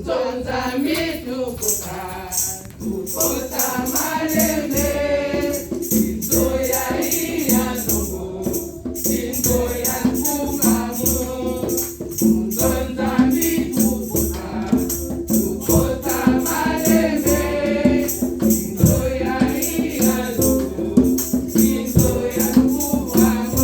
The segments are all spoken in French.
Zonza mitu kuta malembe, inzoya iya zongo, inzoya kumamu. Zonza mitu kuta malembe, inzoya iya zongo, inzoya kumamu.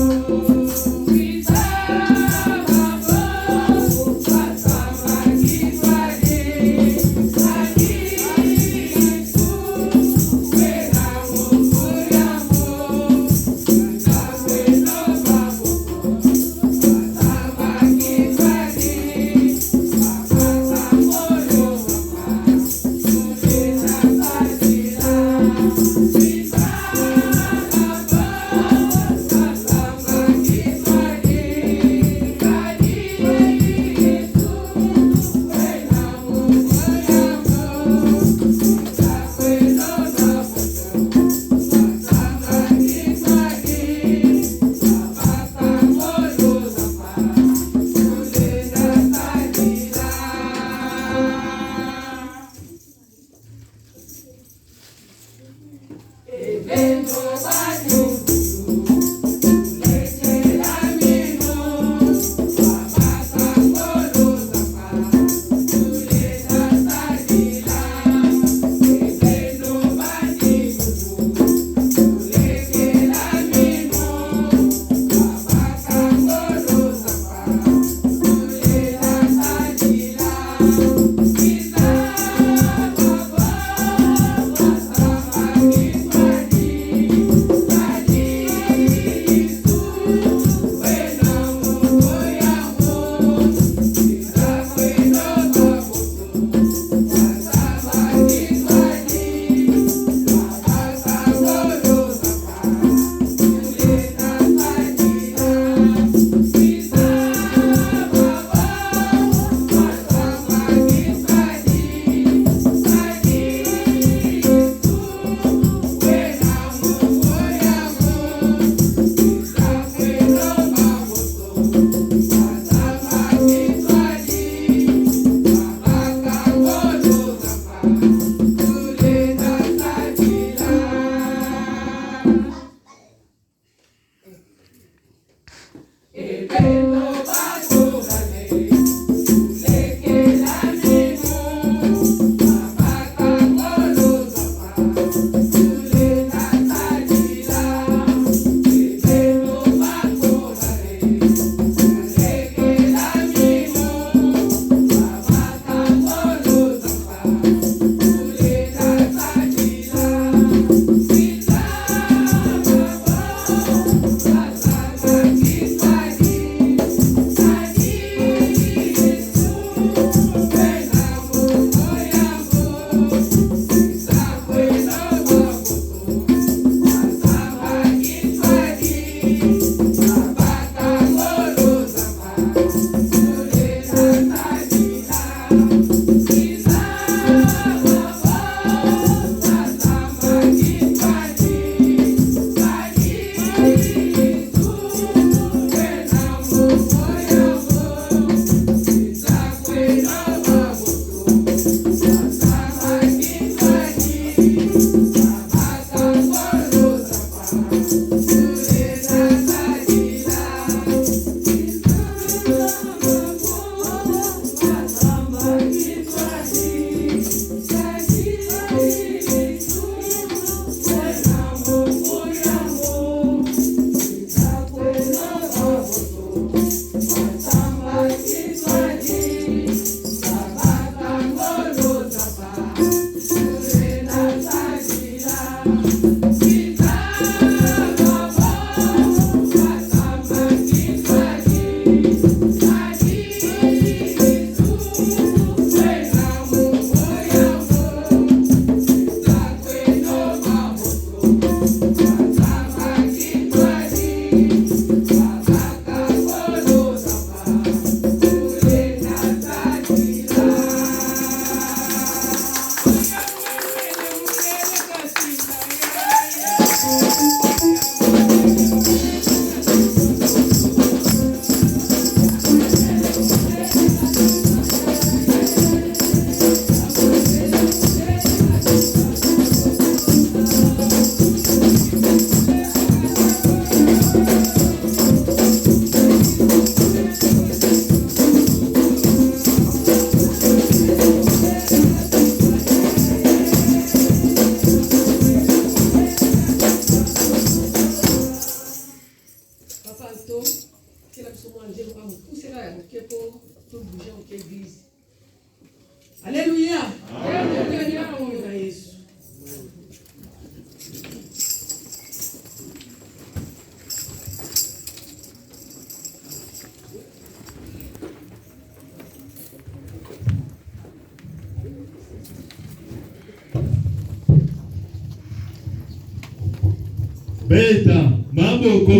beta, maboko,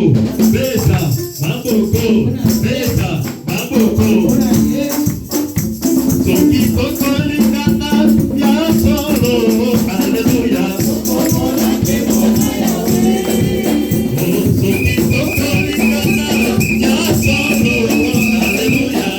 beta, maboko, beta, maboko. Soki kokolingana ya solo, hallelujah. Soki kokolingana ya solo, hallelujah.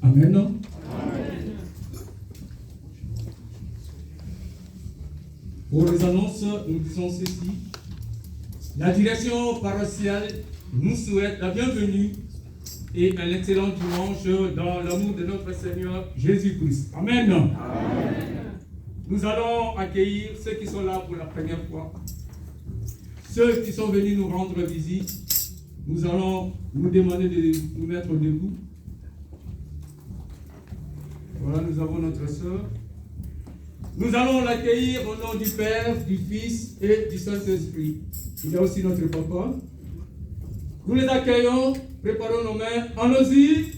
Amen. Pour les annonces, nous disons ceci. La direction paroissiale nous souhaite la bienvenue et un excellent dimanche dans l'amour de notre Seigneur Jésus-Christ. Amen. Amen. Nous allons accueillir ceux qui sont là pour la première fois. Ceux qui sont venus nous rendre visite, nous allons nous demander de nous mettre debout. Voilà, nous avons notre sœur. Nous allons l'accueillir au nom du Père, du Fils et du Saint-Esprit. Il est aussi notre papa. Nous les accueillons, préparons nos mains, allons-y.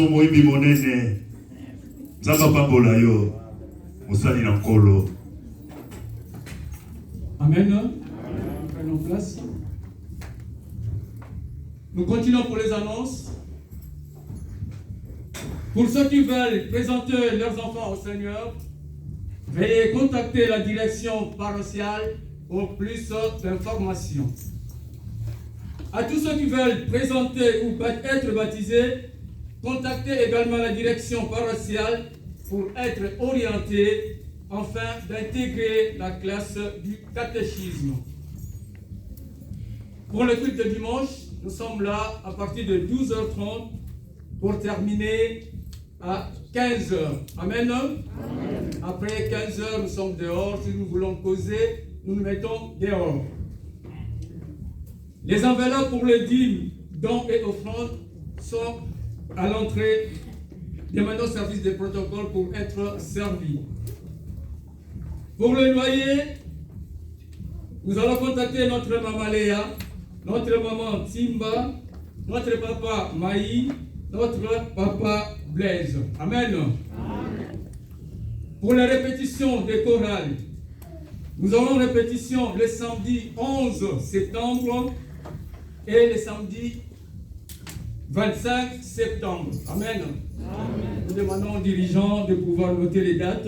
Moibi monene Zaba pambola yo Moussali na kolo. Amen. Prenons place. Nous continuons pour les annonces. Pour ceux qui veulent présenter leurs enfants au Seigneur, veuillez contacter la direction paroissiale pour plus d'informations. À tous ceux qui veulent présenter ou être baptisés, contactez également la direction paroissiale pour être orientés afin d'intégrer la classe du catéchisme. Pour le culte de dimanche, nous sommes là à partir de 12h30 pour terminer à 15h. Amen. Amen. Après 15h, nous sommes dehors. Si nous voulons causer, nous nous mettons dehors. Les enveloppes pour les dîmes, dons et offrandes sont à l'entrée. Demandons au service des protocoles pour être servis. Pour le loyer, nous allons contacter notre maman Léa, notre maman Timba, notre papa Maï, notre papa Blaise. Amen. Amen. Pour les répétitions des chorales, nous aurons répétition le samedi 11 septembre et le samedi 25 septembre. Amen. Amen. Nous demandons aux dirigeants de pouvoir noter les dates.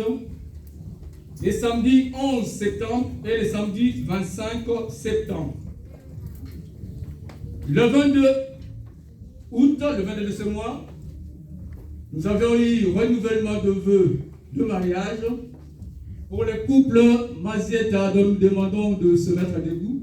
Le samedi 11 septembre et le samedi 25 septembre. Le 22 août, le 22 de ce mois, nous avons eu renouvellement de vœux de mariage. Pour le couple Mazieta, nous demandons de se mettre debout.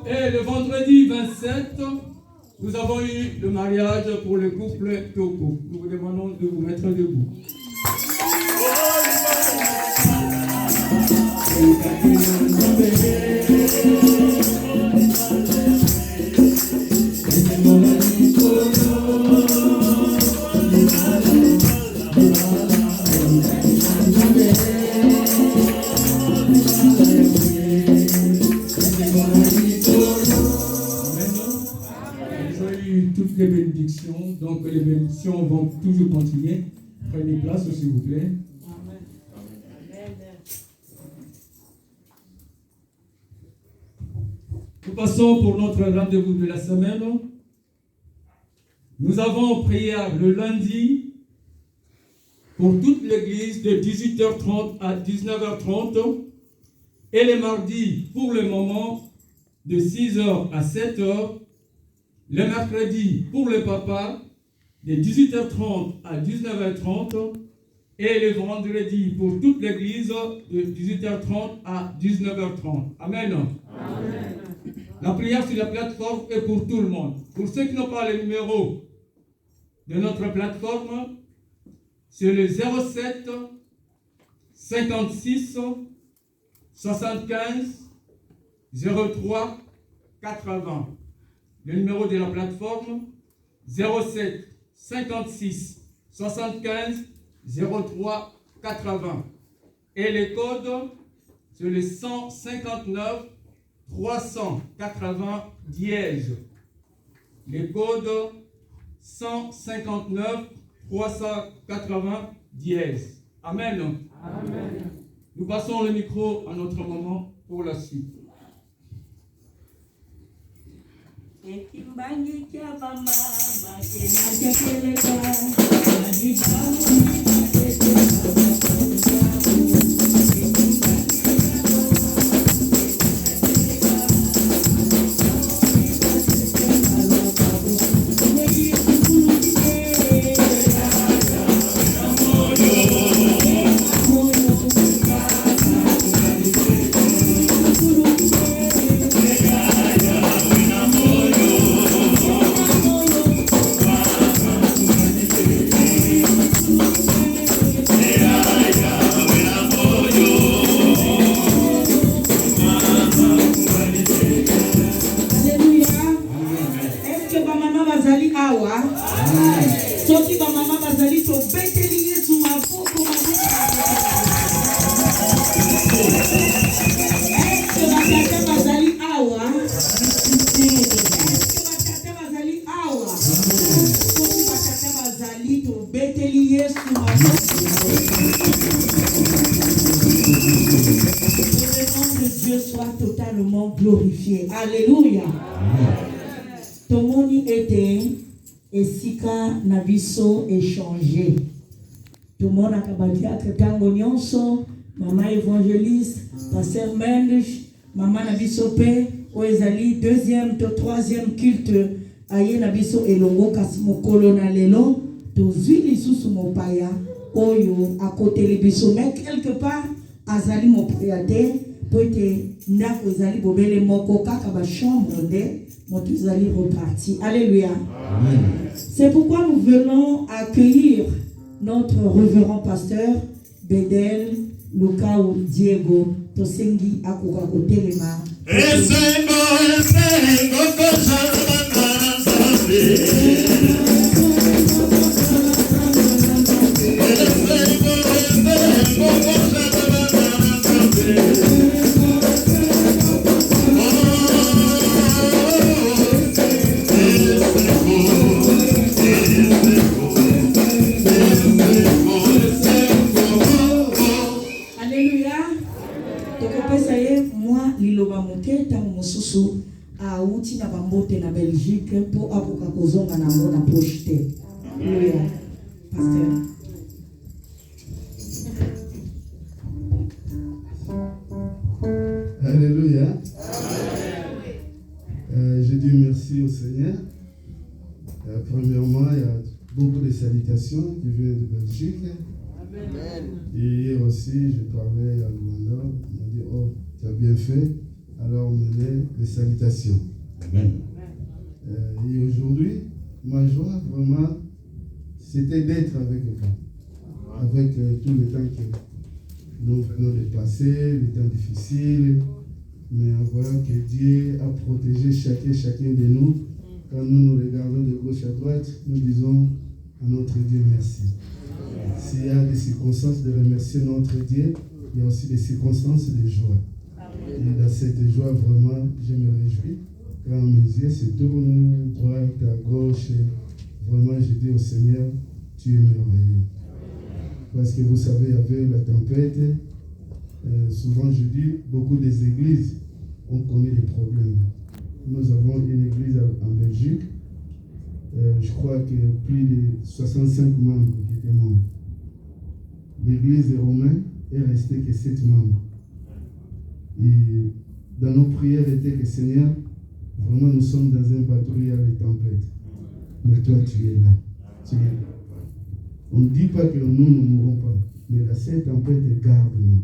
Et le vendredi 27, nous avons eu le mariage pour le couple Toko. Nous vous demandons de vous mettre debout. Toutes les bénédictions, donc les bénédictions vont toujours continuer. Prenez place, s'il vous plaît. Nous passons pour notre rendez-vous de la semaine. Nous avons prière le lundi pour toute l'église de 18h30 à 19h30 et les mardis pour le moment de 6h à 7h. Le mercredi pour le papa de 18h30 à 19h30 et le vendredi pour toute l'église de 18h30 à 19h30. Amen. Amen. La prière sur la plateforme est pour tout le monde. Pour ceux qui n'ont pas le numéro de notre plateforme, c'est le 07 56 75 03 80. Le numéro de la plateforme, 07 56 75 03 80. Et le code, c'est le 159 380 dièse. Le code 159 380 dièse. Amen. Amen. Nous passons le micro à notre maman pour la suite. Ekimbangi kya mama makena keleka glorifié. Alléluia. Tomoni était et sika nabiso échangé. Tout le monde a kabadiatre tango nyonso, maman évangéliste, pasteur Mendes, maman nabiso pe, oezali deuxième to troisième culte aye nabiso elongo kasi mokolo na lelo, tozwi lisusu mopaya oyo à côté les biso mais quelque part azali mopaya te po ete ndako ezali bobele moko kaka ba chambre de moto ezali reparti. Alléluia. Amen. C'est pourquoi nous venons accueillir notre révérend pasteur Bedel Lukau Diego Tosengi Akuka Kotelema. Auti na bambote na Belgique pour akoka kozonga na mona projeté. Alléluia. Pasteur. Alléluia. Je dis merci au Seigneur. Premièrement, il y a beaucoup de salutations qui viennent de Belgique. Amen. Et hier aussi, je parlais à Luanda. Il m'a dit, oh, tu as bien fait. Alors, on met les salutations. Amen. Et aujourd'hui, ma joie, vraiment, c'était d'être avec vous. Avec tous les temps que nous venons de passer, les temps difficiles. Mais en voyant que Dieu a protégé chacun de nous, quand nous nous regardons de gauche à droite, nous disons à notre Dieu merci. S'il y a des circonstances de remercier notre Dieu, il y a aussi des circonstances de joie. Et dans cette joie, vraiment, je me réjouis. Quand mes yeux se tournent droite à gauche, vraiment, je dis au Seigneur, tu es merveilleux. Parce que vous savez, il y avait la tempête. Souvent, je dis, beaucoup des églises ont connu des problèmes. Nous avons une église en Belgique. Je crois que plus de 65 membres qui étaient membres. L'église romaine est restée que 7 membres. Et dans nos prières était que Seigneur, vraiment nous sommes dans un bateau, il y a des tempêtes. Mais toi tu es là. Tu es là. On ne dit pas que nous ne mourrons pas, mais la cette tempête garde-nous.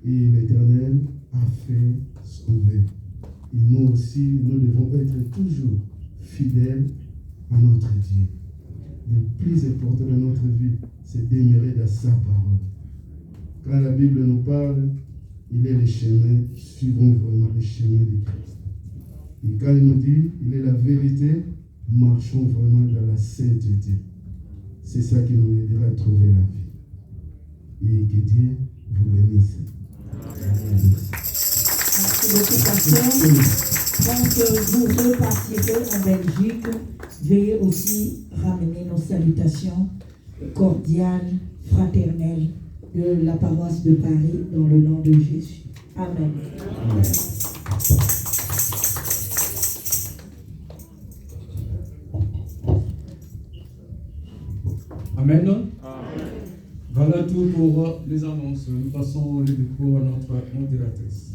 Et l'Éternel a fait son vœu. Et nous aussi, nous devons être toujours fidèles à notre Dieu. Le plus important dans notre vie, c'est demeurer dans sa parole. Quand la Bible nous parle, il est le chemin, suivons vraiment le chemin de Christ. Et quand il nous dit, il est la vérité, marchons vraiment dans la sainteté. C'est ça qui nous aidera à trouver la vie. Et que Dieu vous bénisse. Merci beaucoup, pasteur. Quand vous repartirez en Belgique, veuillez aussi ramener nos salutations cordiales, fraternelles de la paroisse de Paris dans le nom de Jésus. Amen. Amen. Amen. Amen. Voilà tout pour les annonces. Nous passons le micro à notre modératrice.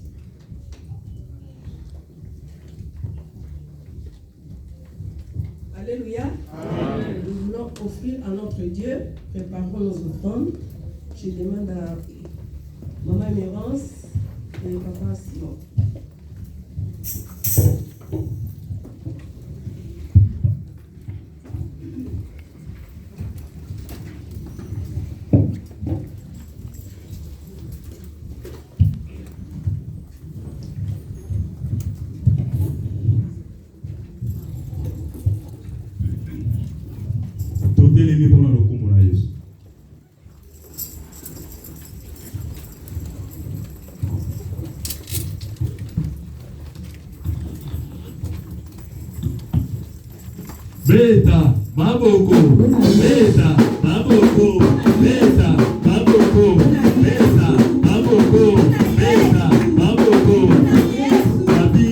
Alléluia. Amen. Nous voulons offrir à notre Dieu, préparons nos offrandes. Je demande à Maman Mérance et Papa Simon. Beta, baboko, beta, baboko, beta, baboko, beta, baboko, beta, baboko, babi,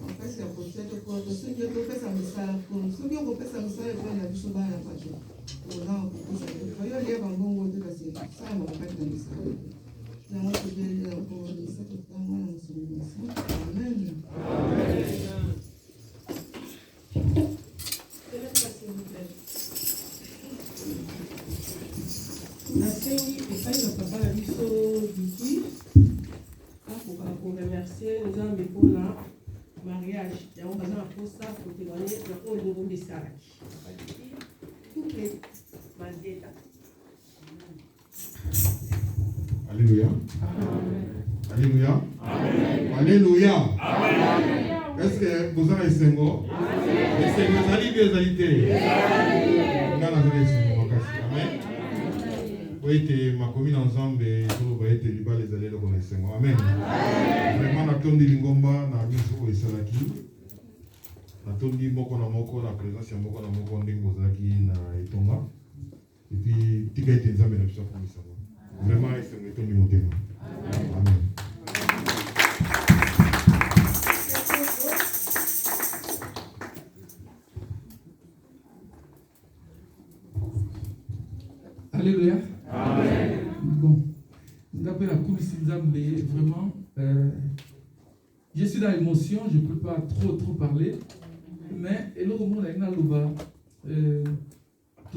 makasi ya kotete koto soki okopesa misala kono soki okopesa misala epai na biso bana bato olanga kopesa oyo liaka mbongo te kasi sala makati na misala yango tobelela kokolisa totanga na mosolo masi amen. nasengi epai na papa na biso Diki akoka koremercie nzambe mpona mariage yango baza na posa kotémoigne na oyo nzongo esalaki couple Mandela. Alléluia. Alléluia. Alléluia. Est-ce que vous avez esengo? Esengo ezali bien ezali te? Nga nazali esengo makasi. Amen. Po ete makomi na nzambe toloba ete libala ezali eloko na esengo. Amen. Vraiment natondi lingomba na biso oyo esalaki. Natondi moko na moko na présence ya moko na moko ndenge ozalaki na etonga. Et puis tika ete nzambe na biso akomisango. Vraiment esengo etondi motema. Amen. Alléluia. Amen. Bon, d'après la course vraiment, je suis dans l'émotion, je ne peux pas trop parler, mais et le moment tu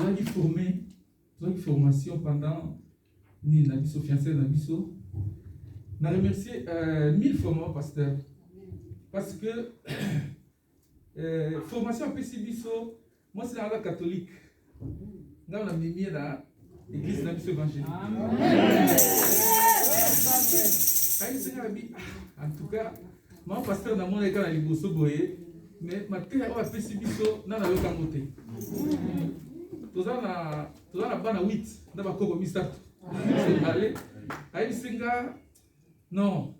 as dit former, tu as dit formation pendant ni Nabiso fiancé Nabiso. Je remercie 1000 fois pasteur parce que formation à PCBiso, moi c'est dans la catholique. Là on a mis dans l'église Nabiso évangélique. En tout cas, moi pasteur dans mon école à Liboso Boye, mais ma terre à PCBiso n'a pas le monté. Tous en a bana 8 dans ma coco mista. Allez, aïe singa non.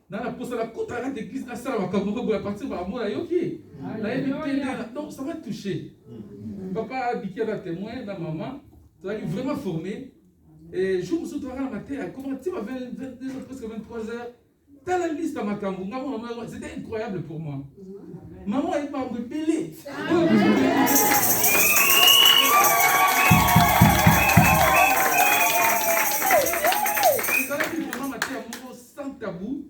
Dans la poste la côte à l'église na sala wa kamoko boya partir ba moi yoki. Donc ça va toucher. Papa a dit qu'il y a témoin dans maman, tu as vraiment formé et je me suis trouvé à la matin comment tu vas 22 heures presque 23 heures. Dans la liste à ma kambunga, c'était incroyable pour moi. Maman elle m'a rebellé. Sans tabou,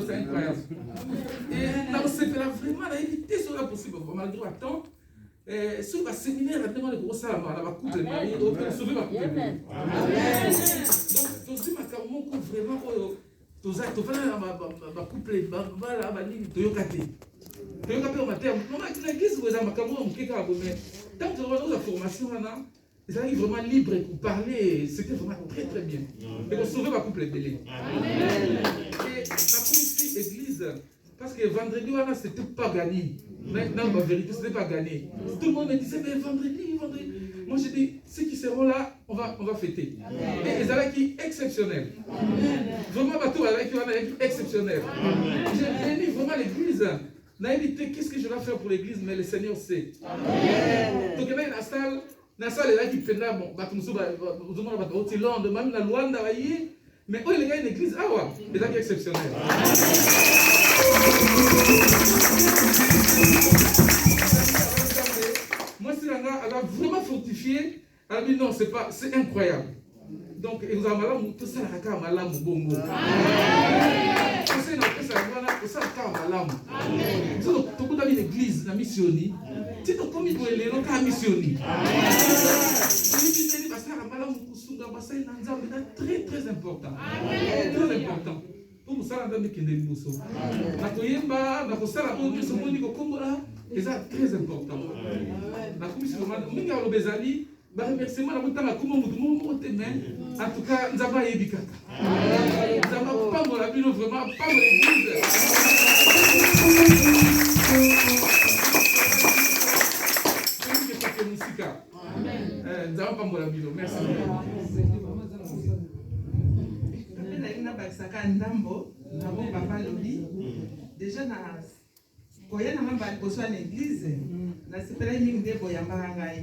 c'est incroyable. Et là, c'est vraiment la éviter sur la possible, malgré le temps. Sur le séminaire, on demande de ça, la couple mariée, on sauver ma couple. Donc, tu dis, ma vraiment, tu as ma couple, tant que tu as la formation, ils arrivent vraiment libres pour parler, c'était vraiment très très bien. Et pour sauver ma couple belé. Et la commission église, parce que vendredi, c'était pas gagné. Maintenant, la vérité, c'était pas gagné. Tout le monde me disait, mais vendredi. Moi, j'ai dit, ceux qui seront là, on va fêter. Et ils allaient qui exceptionnel. Vraiment, bateau, exceptionnel. J'ai béni vraiment l'église. Qu'est-ce que je vais faire pour l'église, mais le Seigneur sait. Donc, il y a une salle. Na salle là qui fait là bon ba tumuso ba zomona ba oti Londres même na Luanda ba yi mais oh les gars une église ah ouais c'est là qui est exceptionnel. Moi c'est là elle a vraiment fortifié elle a dit non c'est incroyable. Donc ils ont malade tout ça la ka malade bongo. C'est ça ka malade. Donc tout dans l'église la missioni si tu commis pour les gens qui missionné. Très très important. Très important. Pour ça, on a mis qu'il y a des boussons. La coyemba, la cossala, on dit ce mot niveau combola, et ça très important. La commission de Minga Lobezali, bah remerciement la montagne à comment vous en tout cas, nous avons ébika. Nous avons pas mon avis, vraiment pas mon église. Nous n'avons pas mon avis, merci. Déjà, koya na mamba liboso na église nasepelai mingi nde boyambaka ngai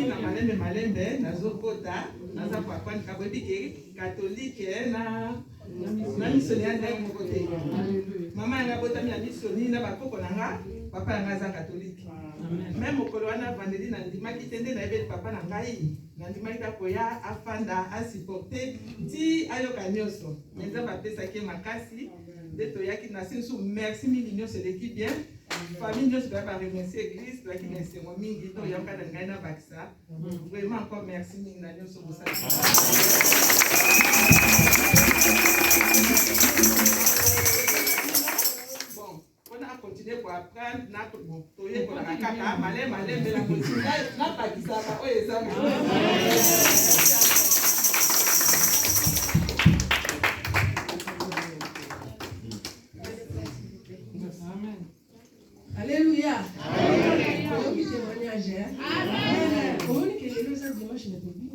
na malembe nazokota naza kwakwani kaboyebi ke katolike na na misoni ya ndenge moko te. Mama yanga botami ya misoni na bakoko na nga, papa yanga aza catholique. Même mokolo wana vendredi na ndimaki te nde nayebeli papa na ngai, na ndimaki akoya afanda asupporte ti ayoka nyonso. Nzambe apesaki makasi nde toyaki na sinsu merci mingi nyonso eleki bien. Famille nyonso toyaka baremercie église toyaki na esengo mingi toyoka na ngai na bakisa. Vraiment encore merci mingi na nyonso bosala. Bon, on a continué pour apprendre, on a continué pour la kaka, malé, mais la continué, n'a pas dit ça, oh, et ça, Alléluia. Témoignage. Comment est-ce que les gens dimanche ne peuvent plus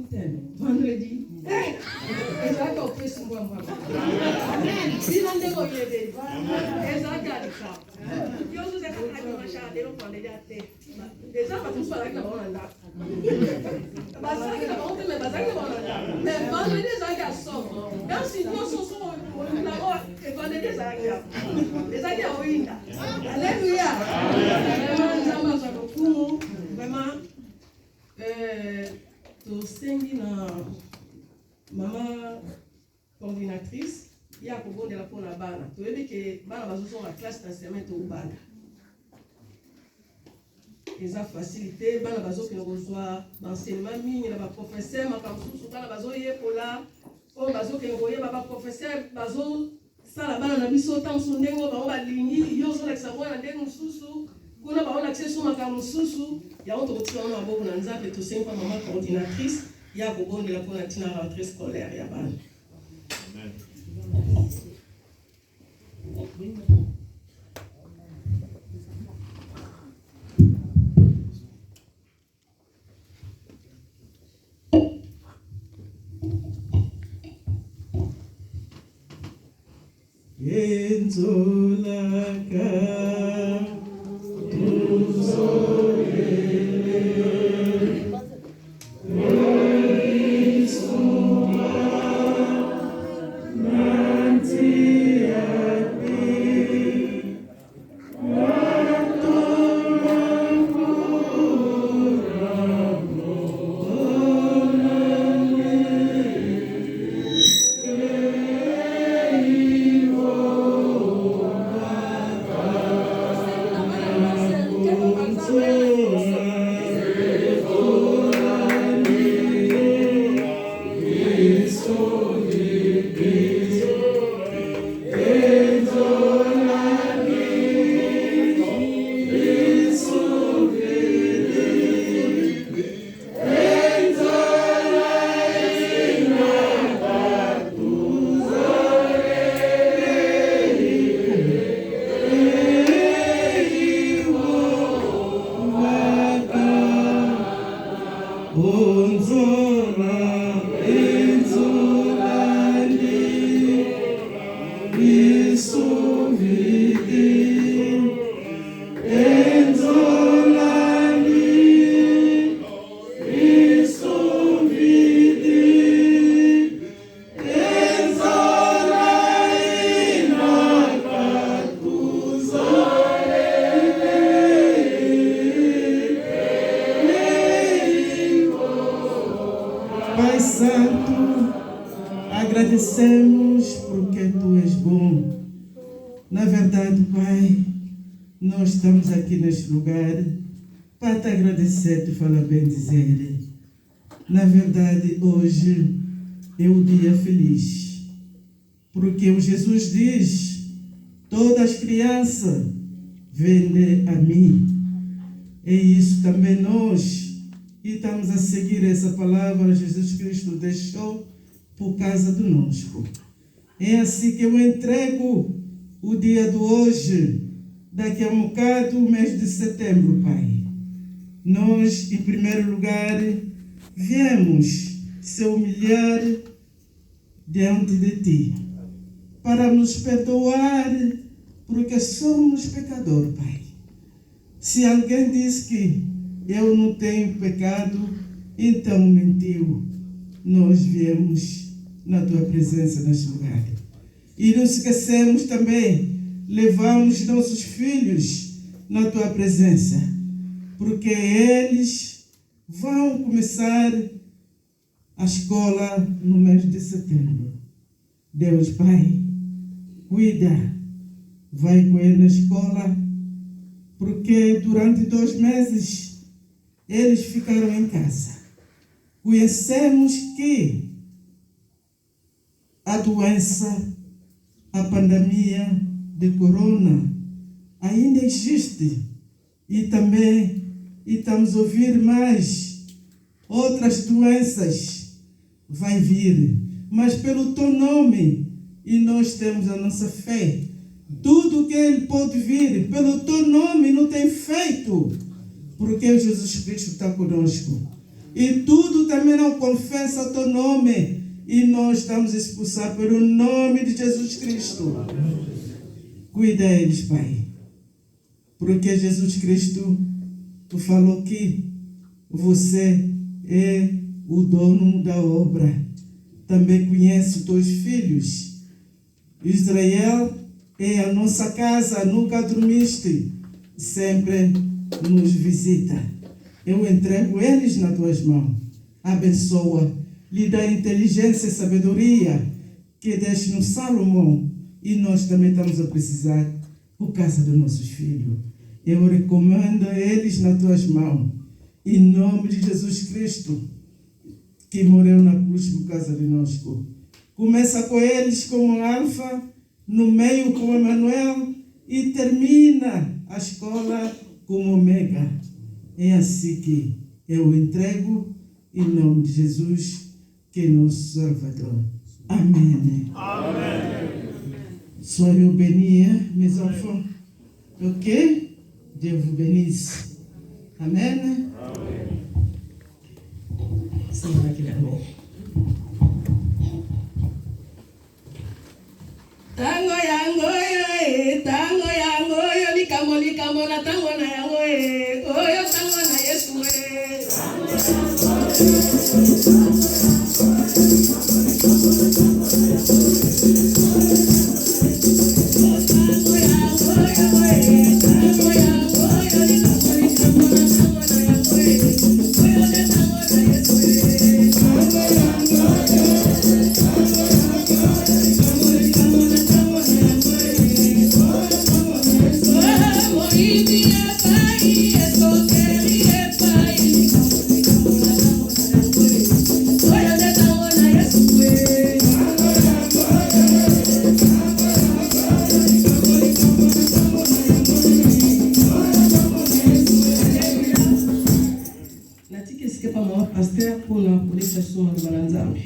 vendredi? Et ça va faire ce mois. Amen. Si l'on est au lieu de et ça garde ça. Yo vous êtes en train de marcher à l'élo pendant la tête. Les gens vont tous faire la bonne là. Bazar que la bonne mais bazar que bonne là. Mais vendredi ça garde sort. Même si nous sommes là-bas et vendredi ça garde. Les gens qui ont eu là. Alléluia. Vraiment ça beaucoup vraiment to sengi na maman coordinatrice ya kobondela mpona bana toyebi ke bana bazozonga classe na semaine tobanda eza facilité bana bazokende kozwa baenseignement mingi na baprofesseur makambo mosusu bana bazoyekola oyo bazokende koyeba baprofesseur bazosala bana na biso ntango mosusu ndenge oyo bango balingi yo ozolakisa mwana ndenge mosusu kuna baolakisa so makambo mosusu yango tokotika wana maboko na nzambe tosengi mpa mama coordinatrice ya kobondela mpona ntina rentrée scolaire ya bana. Pai Santo, agradecemos porque Tu és bom. Na verdade, Pai, nós estamos aqui neste lugar para Te agradecer, Te falar bem dizer. Na verdade, hoje é um dia feliz, porque o Jesus diz, todas as crianças vêm a mim. É isso também nós. E estamos a seguir essa palavra que Jesus Cristo deixou por causa de nós. É assim que eu entrego o dia de hoje, daqui a um bocado, o mês de setembro, Pai. Nós, em primeiro lugar, viemos se humilhar diante de Ti, para nos perdoar, porque somos pecadores, Pai. Se alguém diz que eu não tenho pecado, então mentiu. Nós viemos na Tua presença neste lugar. E não esquecemos também, levamos nossos filhos na tua presença, porque eles vão começar a escola no mês de setembro. Deus, Pai, cuida, vai com ele na escola, porque durante 2 meses eles ficaram em casa. Conhecemos que a doença, a pandemia de corona ainda existe e também estamos a ouvir mais outras doenças vai vir, mas pelo teu nome, e nós temos a nossa fé. Tudo que ele pode vir, pelo teu nome não tem feito, porque Jesus Cristo está conosco. E tudo também não confessa o teu nome, e nós estamos a expulsar pelo nome de Jesus Cristo. Cuida eles, Pai, porque Jesus Cristo falou que você é o dono da obra. Também conhece os teus filhos. Israel é a nossa casa, nunca dormiste, sempre nos visita. Eu entrego eles nas tuas mãos. Abençoa, lhe dá inteligência e sabedoria que deixe no Salomão. E nós também estamos a precisar por causa dos nossos filhos. Eu recomendo eles nas tuas mãos. Em nome de Jesus Cristo, que morreu na cruz por causa de nós. Começa com eles como Alfa, no meio como Emanuel e termina a escola como Omega. É assim que eu entrego em nome de Jesus, que é nosso Salvador. Amém. Amém. Soyez bénis, mes enfants. Ok? Dieu vous bénisse. Amen. Senhor, que amor. Tango yango yo likamo na tango na yango oyo tango na Yesu pasteur kuna kuleta somo la Nzambe.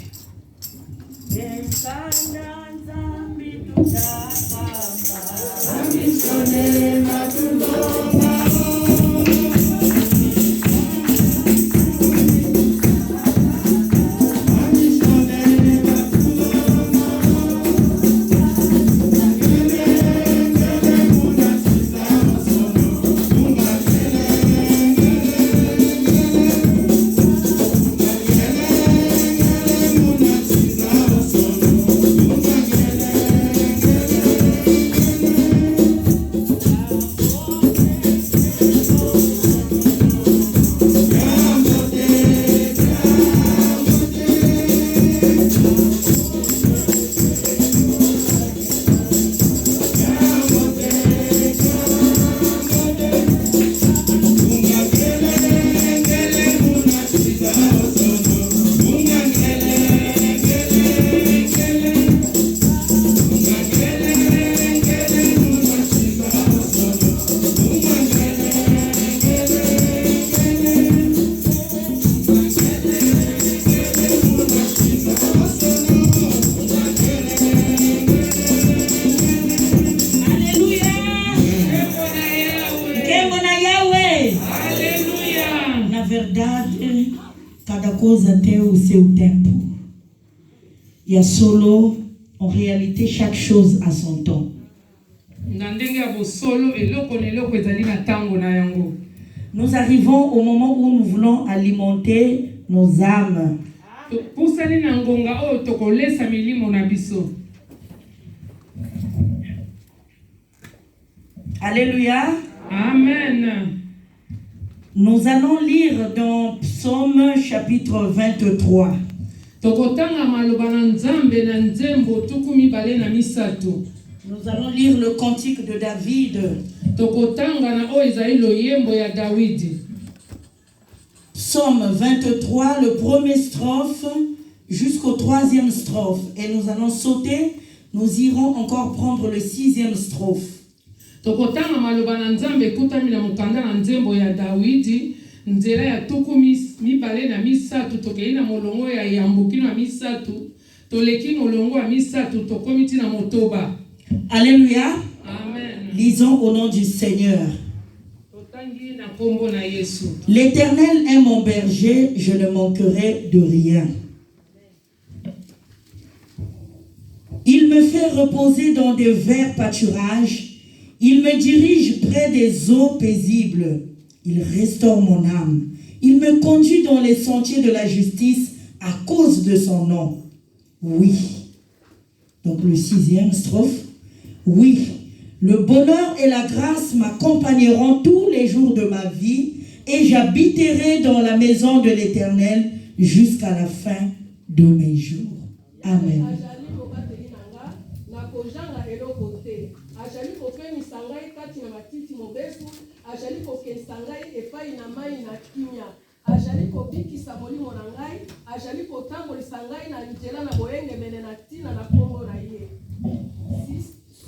Coisa tem o seu tempo. E a solo, en réalité, chaque chose a son temps. Nous arrivons au moment où nous voulons alimenter nos âmes. Alléluia. Amen. Nous allons lire dans Psaume chapitre 23. Tokotanga maloba na Nzambe na nzembo tukumi bale na misato. Nous allons lire le cantique de David. Tokotanga na o ezali loyembo ya Dawidi. Psaume 23, le premier strophe jusqu'au troisième strophe. Et nous allons sauter, nous irons encore prendre le sixième strophe. Tokotanga maloba na Nzambe kutami na mukanda na nzembo ya Dawidi. Nzela ya tukumi mibale na misato tokei na molongo ya yambuki na misato. Toleki molongo ya misato tokomiti na motoba. Alléluia. Amen. Lisons au nom du Seigneur. Totangi na kombo na Yesu. L'Éternel est mon berger, je ne manquerai de rien. Il me fait reposer dans de verts pâturages. Il me dirige près des eaux paisibles. Il restaure mon âme. Il me conduit dans les sentiers de la justice à cause de son nom. Oui. Donc le sixième strophe. Oui. Le bonheur et la grâce m'accompagneront tous les jours de ma vie et j'habiterai dans la maison de l'Éternel jusqu'à la fin de mes jours. Amen. Ajali kokesa ngai epai na mai na kimia. Ajali kobikisa molimo na ngai. Ajali kotambolisa ngai na nzela na boyengemene na ntina na kombo na ye.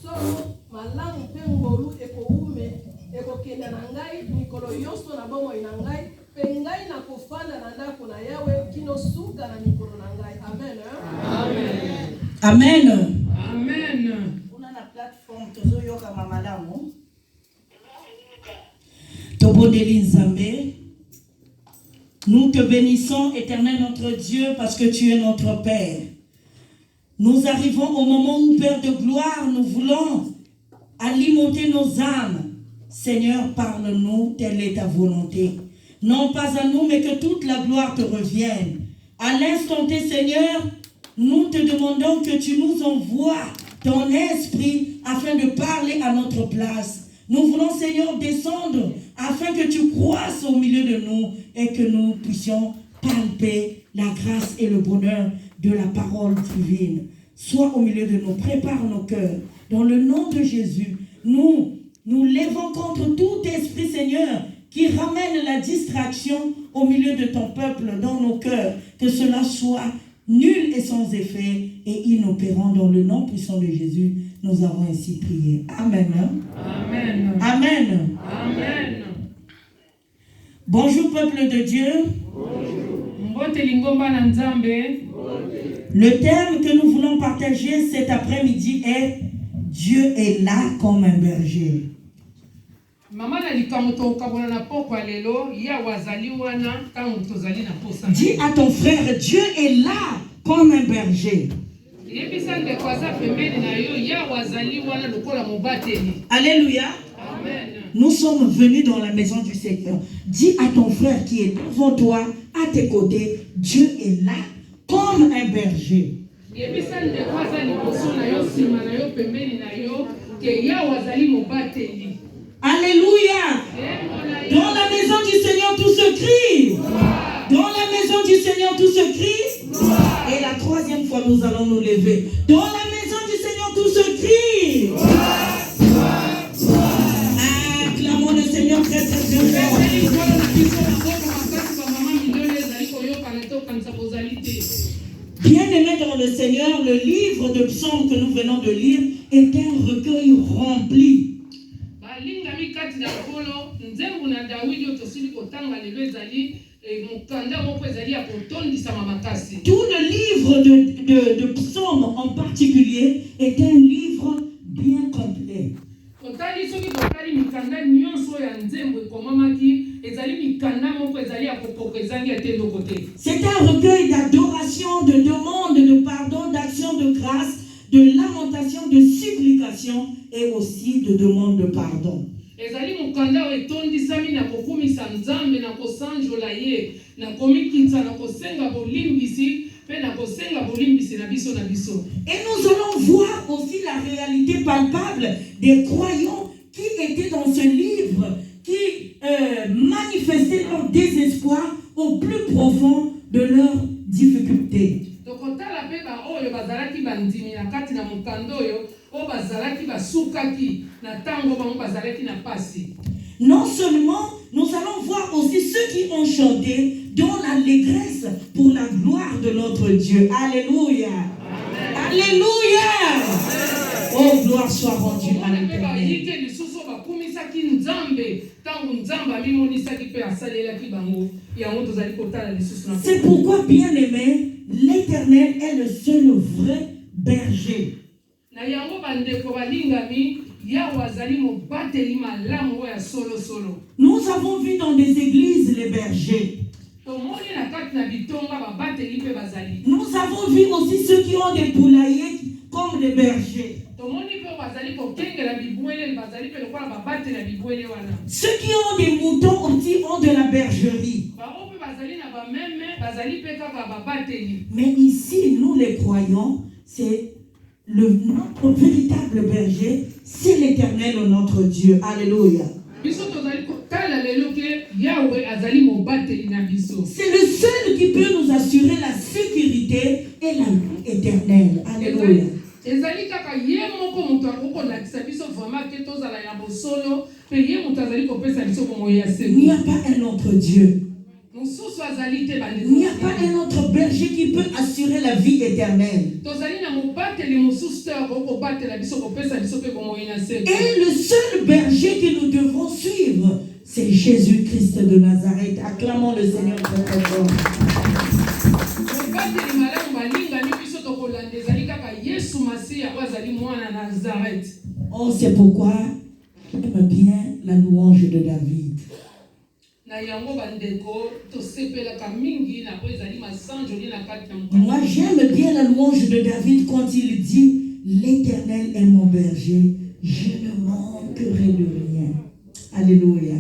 Solo malamu mpe ngolu ekoume ekokende na ngai mikolo nyonso na bomoi na ngai mpe ngai na kofanda na ndako na Yawe kino suka na mikolo na ngai. Amen. Amen. Amen. Una na platform tozoyoka mamalamu. Tobondeli Nzambe. Nous te bénissons, Éternel notre Dieu, parce que tu es notre Père. Nous arrivons au moment où, Père de gloire, nous voulons alimenter nos âmes. Seigneur, parle-nous, telle est ta volonté. Non pas à nous, mais que toute la gloire te revienne. À l'instant T, Seigneur, nous te demandons que tu nous envoies ton esprit afin de parler à notre place. Nous voulons, Seigneur, descendre afin que tu croisses au milieu de nous et que nous puissions palper la grâce et le bonheur de la parole divine. Sois au milieu de nous, prépare nos cœurs. Dans le nom de Jésus, nous lèvons contre tout esprit, Seigneur, qui ramène la distraction au milieu de ton peuple, dans nos cœurs. Que cela soit nul et sans effet et inopérant. Dans le nom puissant de Jésus, nous avons ainsi prié. Amen. Amen. Amen. Amen. Bonjour peuple de Dieu. Le terme que nous voulons partager cet après-midi est Dieu est là comme un berger. Dis à ton frère, Dieu est là comme un berger. Alléluia. Amen. Nous sommes venus dans la maison du Seigneur. Dis à ton frère qui est devant toi, à tes côtés, Dieu est là comme un berger. Alléluia. Dans la maison du Seigneur, tout se crie. Dans la maison du Seigneur, tout se crie. Et la troisième fois, nous allons nous lever. Dans la maison du Seigneur, tout se crie. Acclamons le Seigneur très très très fort. Bien-aimés dans le Seigneur, le livre de psaumes que nous venons de lire est un recueil rempli. Tout le livre de psaumes en particulier est un livre bien complet. C'est un recueil d'adoration, de demande, de pardon, d'action de grâce, de lamentation, de supplication et aussi de demande de pardon. Et nous allons voir aussi la réalité palpable des croyants qui étaient Non seulement, nous allons voir aussi ceux qui ont chanté dans l'allégresse pour la gloire de notre Dieu. Alléluia. Alléluia. Oh, gloire soit rendue à l'Éternel. C'est pourquoi, bien aimé, l'Éternel est le seul vrai berger. Nous avons vu dans des églises les bergers. Nous avons vu aussi ceux qui ont des poulaillers comme des bergers. Ceux qui ont des moutons aussi ont de la bergerie. Mais ici, nous les croyants, c'est notre véritable berger, c'est l'Éternel, notre Dieu. Alléluia. C'est le seul qui peut nous assurer la sécurité et la vie éternelle. Alléluia. Il n'y a pas un autre Dieu. Il n'y a pas un autre berger qui peut assurer la vie éternelle. Et le seul berger que nous devons suivre, c'est Jésus-Christ de Nazareth. Acclamons le Seigneur très très fort. Oh, c'est pourquoi j'aime bien la louange de David. Moi, j'aime bien la louange de David quand il dit « L'Éternel est mon berger, je ne manquerai de rien. » Alléluia.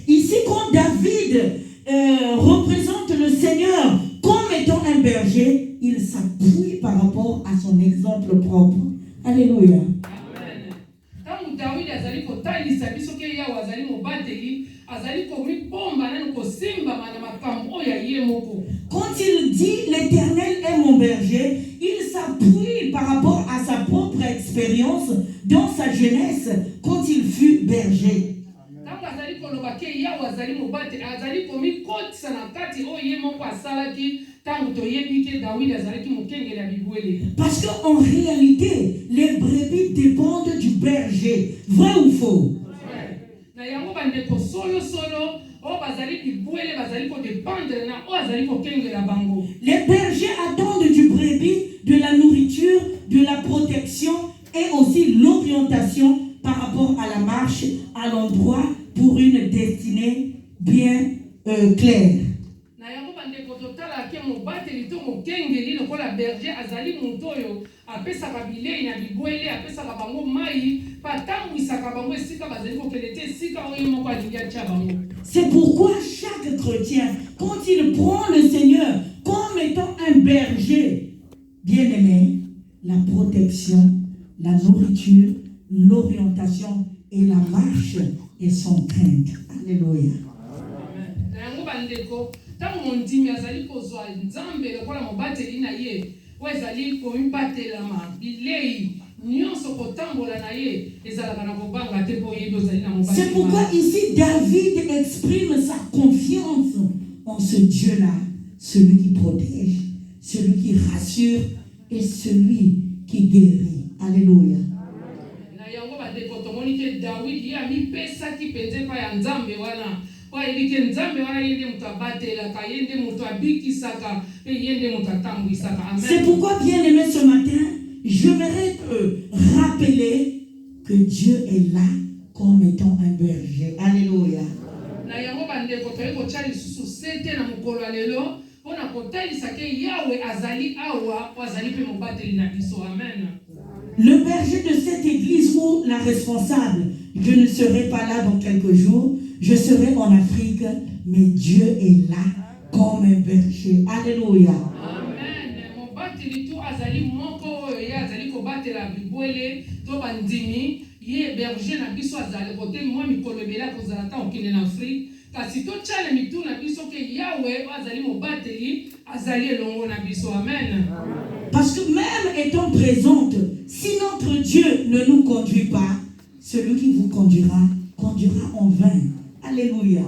Ici, quand David représente le Seigneur comme étant un berger, il s'appuie par rapport à son exemple propre. Alléluia. Quand il dit l'Éternel est mon berger, il s'appuie par rapport à sa propre expérience dans sa jeunesse quand il fut berger. Parce qu'en réalité, les brebis dépendent du berger. Vrai ou faux? Les bergers attendent du brebis de la nourriture, de la protection et aussi l'orientation par rapport à la marche, à l'endroit pour une destinée bien claire. C'est pourquoi chaque chrétien, quand il prend le Seigneur comme étant un berger, bien aimé, la protection, la nourriture, l'orientation et la marche et son crainte. Alléluia. C'est pourquoi ici David exprime sa confiance en ce Dieu-là, celui qui protège, celui qui rassure et celui qui guérit. Alléluia. C'est pourquoi, bien aimé, ce matin, j'aimerais te rappeler que Dieu est là comme étant un berger. Alléluia. Le berger de cette église ou la responsable, je ne serai pas là dans quelques jours, je serai en Afrique, mais Dieu est là comme un berger. Alléluia. kasi totyala mitu na biso ke Yahweh azali mobateli azali elongo na biso. Amen. Parce que même étant présente, si notre Dieu ne nous conduit pas, celui qui vous conduira en vain. Alléluia.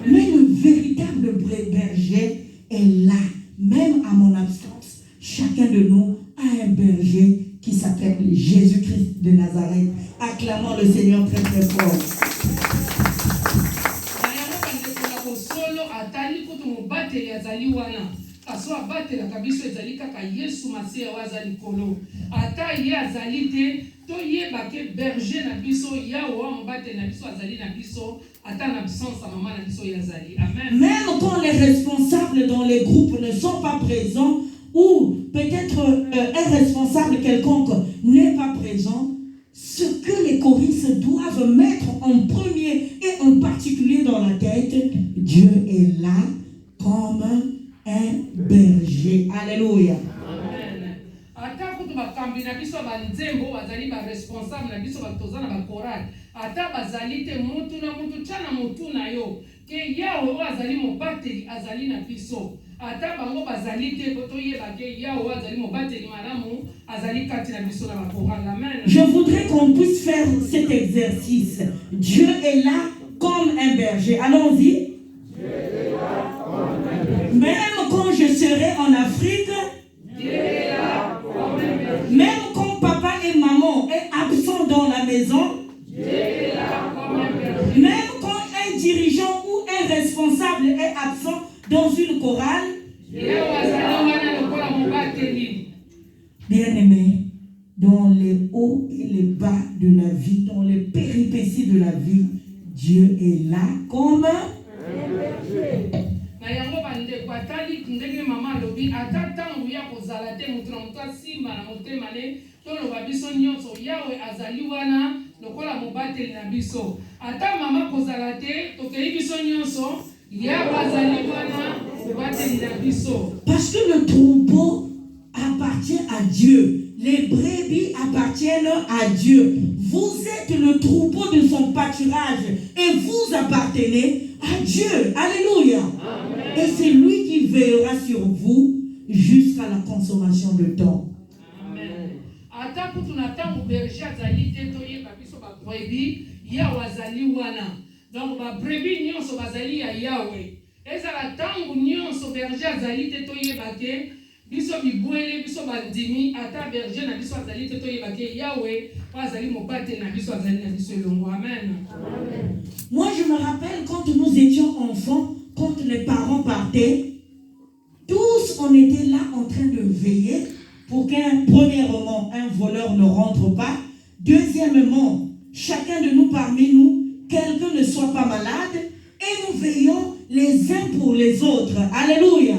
Mais le véritable berger est là, même à mon absence. Chacun de nous a un berger qui s'appelle Jésus-Christ de Nazareth. Acclamons le Seigneur très très fort. Kaso abatela kabiso ezali kaka Yesu Masiya wazali kolo. Ata ye azali te, to ye bake berger na biso, Yahweh mobate na biso azali na biso, ata na absence à maman na biso yazali. Amen. Même quand les responsables dans les groupes ne sont pas présents, ou peut-être un responsable quelconque n'est pas présent, ce que les choristes doivent mettre en premier et en particulier dans la tête, Dieu est là comme un berger. Alléluia. Amen. Ata kutu bakambi na biso banzembo bazali ba responsable na biso batoza na ba chorale. Ata bazali te mutu na mutu tshana mutu na yo. Ke Yahweh azali mobateli azali na biso. Ata bango bazali te boto yeba ke Yahweh azali mobateli malamu azali kati na biso na ba chorale. Amen. Je voudrais qu'on puisse faire cet exercice. Dieu est là comme un berger. Allons-y. Même quand je serai en Afrique, même quand papa et maman est absent dans la maison, même quand un dirigeant ou un responsable est absent dans une chorale, bien-aimés, dans les hauts et les bas de la vie, dans les péripéties de la vie, Dieu est là comme un berger. Na yango bande kwa tali ndenge mama lobi atata nguya kozala te mutu na mutu asimba na motema ne toloba biso nyonso Yahweh azali wana lokola mobateli na biso. Ata mama kozala te tokei biso nyonso Yahweh azali wana mobateli na biso. Parce que le troupeau appartient à Dieu. Les brebis appartiennent à Dieu. Vous êtes le troupeau de son pâturage et vous appartenez à Dieu. Alléluia. Amen. Et c'est lui qui veillera sur vous jusqu'à la consommation de temps. Amen. Ata kutuna tangu berger azali te toyeba biso ba brebis Yahweh azali wana. Donc ba brebis nyonso bazali ya Yahweh. Ezala tangu nyonso berger azali te toyeba ke biso bibwele biso bandimi ata berger na biso azali te toyeba ke Yahweh azali mobate na biso azali na biso elongo. Amen. Amen. Moi je me rappelle quand nous étions enfants, quand les parents partaient, tous on était là en train de veiller pour premièrement un voleur ne rentre pas, deuxièmement chacun de nous parmi nous, quelqu'un ne soit pas malade et nous veillons les uns pour les autres. Alléluia.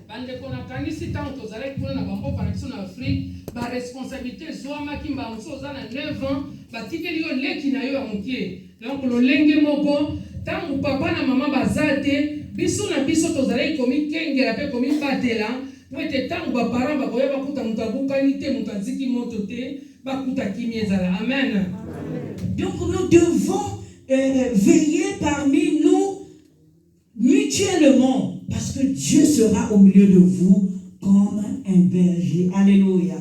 Bandeko na kanisi tanto tozali kuna na bamboka na biso na Afrique ba responsabilité zwamaki mbanso oza na 9 ans batikeli yo leki na yo ya mokie. Donc lolenge moko tangu papa na mama bazate biso na biso tozali komi kengela pe komi batela po ete tangu ba parents bakoya bakuta mutu abukani te mutu aziki moto te bakuta kimi ezala. Amen. Donc nous devons veiller parmi nous mutuellement. Parce que Dieu sera au milieu de vous comme un berger. Alléluia.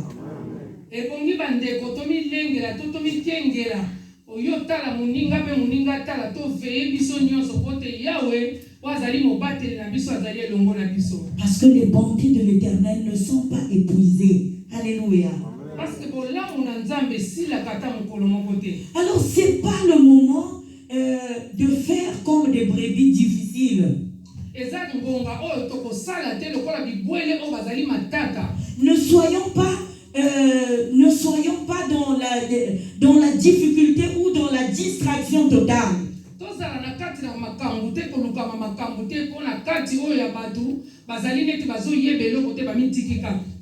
Et bongi bandeko tomi lengela to tomi kengela oyo tala muninga pe muninga tala to veye biso nyonso kote Yahweh wazali mobateli na biso azali elongo na biso. Parce que les bontés de l'Éternel ne sont pas épuisées. Alléluia. Parce que là on a nzambe sila kata mokolo moko te. Alors c'est pas le moment de faire comme des brebis difficiles. Ne soyons pas dans la difficulté ou dans la distraction totale.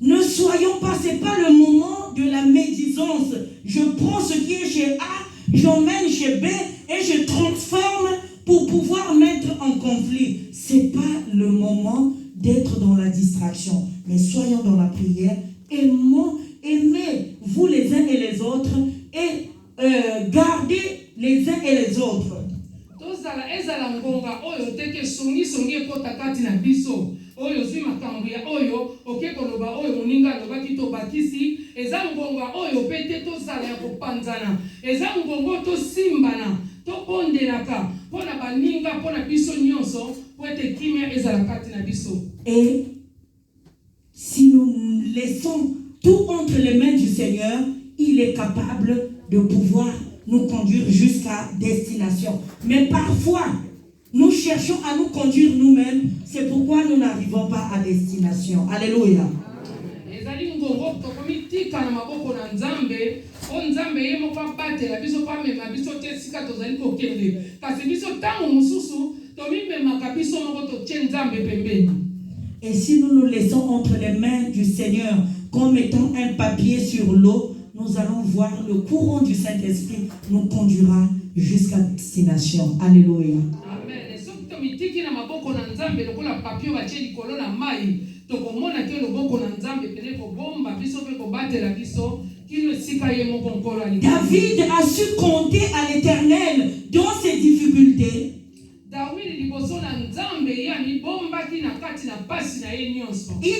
Ne soyons pas, c'est pas le moment de la médisance. Je prends ce qui est chez A, j'emmène chez B et je transforme pour pouvoir mettre en conflit. C'est pas le moment d'être dans la distraction, mais soyons dans la prière. Aimez-vous les uns et les autres et gardez les uns et les autres. ngonga oyo teke songi ekota kati na biso oyo zwi makambo ya oyo oke koloba oyo moninga alobaki tobakisi eza ngonga oyo pe te tozala ya kopanzana eza ngongo tosimbana tobondelaka mpo na baninga mpo na biso nyonso po ete kimia ezala kati na biso. Et si nous laissons tout entre les mains du Seigneur, il est capable de pouvoir nous conduire jusqu'à destination. Mais parfois, nous cherchons à nous conduire nous-mêmes. C'est pourquoi nous n'arrivons pas à destination. Alléluia. Ezali ngongo tokomitika na maboko na Nzambe o Nzambe ye moko abatela biso pamema biso te sika tozali kokende kasi biso tango mosusu tomimemaka biso moko totie Nzambe pembeni. Et si nous nous laissons entre les mains du Seigneur comme étant un papier sur l'eau, nous allons voir le courant du Saint-Esprit nous conduira jusqu'à destination. Alléluia. Amen. Soki tomitiki na maboko na Nzambe lokola papier batie likolo na mai tokomona ke loboko na Nzambe pene kobomba biso pe kobatela biso kino esika ye moko nkolo ali. David a su compter à l'Éternel dans ses difficultés. Il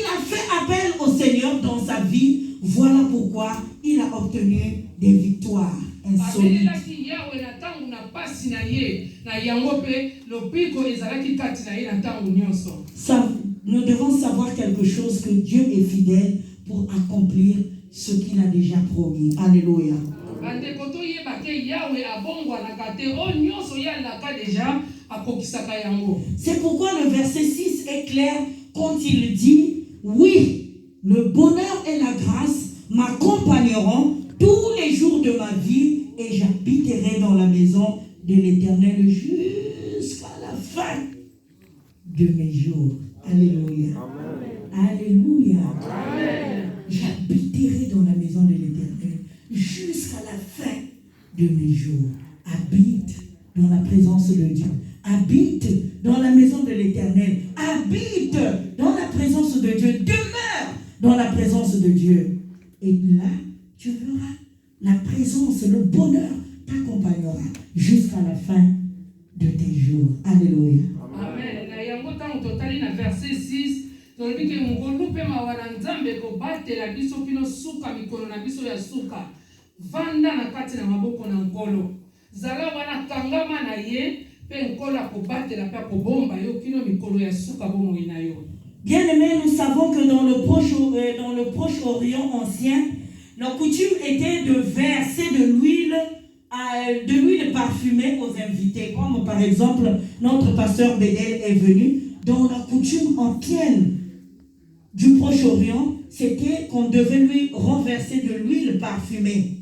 a fait appel au Seigneur dans sa vie. Voilà pourquoi il a obtenu des victoires insolites. Nous devons savoir quelque chose, que Dieu est fidèle pour accomplir ce qu'il a déjà promis. Alléluia. C'est pourquoi le verset 6 est clair quand il dit: oui, le bonheur et la grâce m'accompagneront tous les jours de ma vie et j'habiterai dans la maison de l'Éternel jusqu'à la fin de mes jours. Alléluia. Amen. Alléluia. Amen. J'habiterai dans la maison de l'Éternel jusqu'à la fin de mes jours. Habite dans la présence de Dieu. Habite dans la maison de l'Éternel. Habite dans la présence de Dieu. Demeure dans la présence de Dieu. Et là, tu verras la présence, le bonheur t'accompagnera jusqu'à la fin de tes jours. Alléluia. Amen. Verset 6. Tolibike mungolu pe mawana Nzambe ko batela biso pino suka mikolo na biso ya suka. Vanda na kati na maboko na nkolo. Zala wana kangama na ye pe nkola ko batela pe ko bomba yo kino mikolo ya suka bomo ina yo. Bien-aimés, nous savons que dans le Proche-Orient ancien, la coutume était de verser de l'huile parfumée aux invités. Comme par exemple, notre pasteur Bédel est venu. Dans la coutume ancienne du Proche-Orient, c'était qu'on devait lui renverser de l'huile parfumée.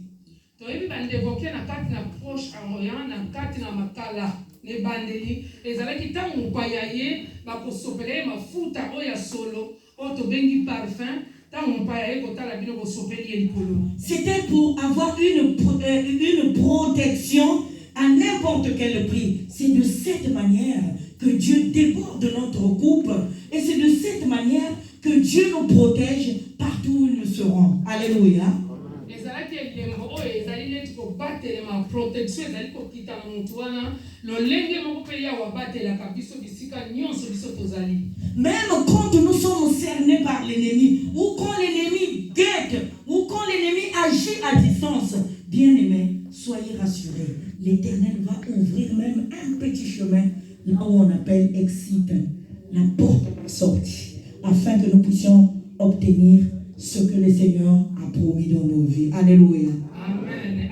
C'était pour avoir une protection à n'importe quel prix. C'est de cette manière que Dieu déborde notre coupe. Et c'est de cette manière que Dieu nous protège partout où nous serons. Alléluia. Même quand nous sommes cernés par l'ennemi, ou quand l'ennemi guette, ou quand l'ennemi agit à distance, bien aimés, soyez rassurés. L'Éternel va ouvrir même un petit chemin, là où on appelle exit, la porte de sortie, afin que nous puissions obtenir ce que le Seigneur a promis dans nos vies. Alléluia. Amen.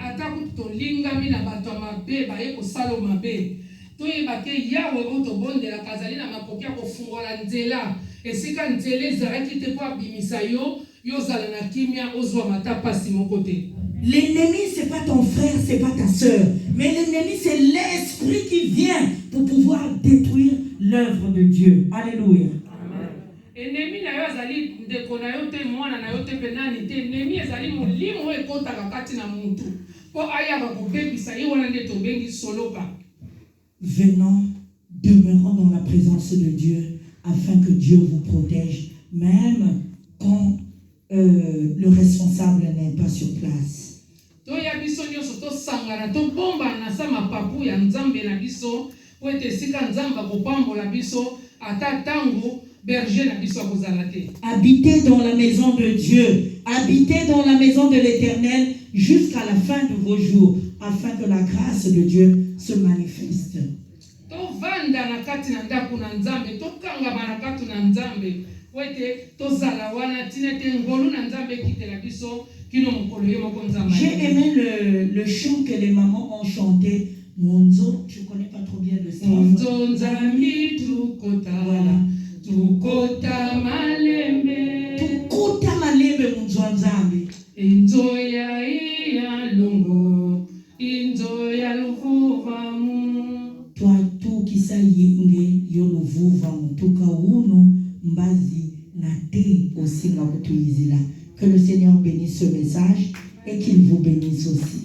Lingami na bato mabe ba ye ko saloma be to ye ba ke yawe oto bonde la kazali na mapokia ko fungola nzela esika nzele zaraki te kwa bimisa yo zala na kimia ozwa mata pasi mon côté. L'ennemi c'est pas ton frère, c'est pas ta sœur, mais l'ennemi c'est l'esprit qui vient pour pouvoir détruire l'œuvre de Dieu. Alléluia. Ennemi na yo azali ndeko na yo te mwana na yo te penani te ennemi azali molimo ekota kakati na muntu po aya ba kobebisa ye wana nde tobengi soloka. Venons, demeurons dans la présence de Dieu afin que Dieu vous protège même quand le responsable n'est pas sur place. To ya biso nyoso to sangana to bomba na sama papu ya Nzambe na biso po ete esika nzambe akopambola biso ata ntango berger na biso akozala te. Habitez dans la maison de Dieu, habitez dans la maison de l'Éternel jusqu'à la fin de vos jours, afin que la grâce de Dieu se manifeste. Tovanda na kati na ndako na nzambe, tokangama na kati na nzambe, po ete tozala wana tina ete ngolu na nzambe ekitela biso kino mokolo ye moko nzambe. J'ai aimé le chant que les mamans ont chanté. Monzo, je ne connais pas trop bien le strophe. Monzo nzambi tukota, voilà. Tukota malembe. Tukota malembe monzo nzambi. Inzo ya iya lungo, inzo ya luvuva mu. Toi tout qui sa yinge yo luvuva mu. Tuka uno mbazi na te osinga kutuizila. Que le Seigneur bénisse ce message et qu'il vous bénisse aussi.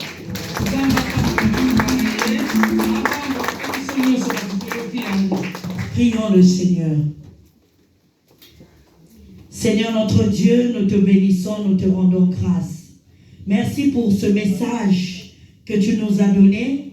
Prions le Seigneur. Seigneur notre Dieu, nous te bénissons, nous te rendons grâce. Merci pour ce message que tu nous as donné.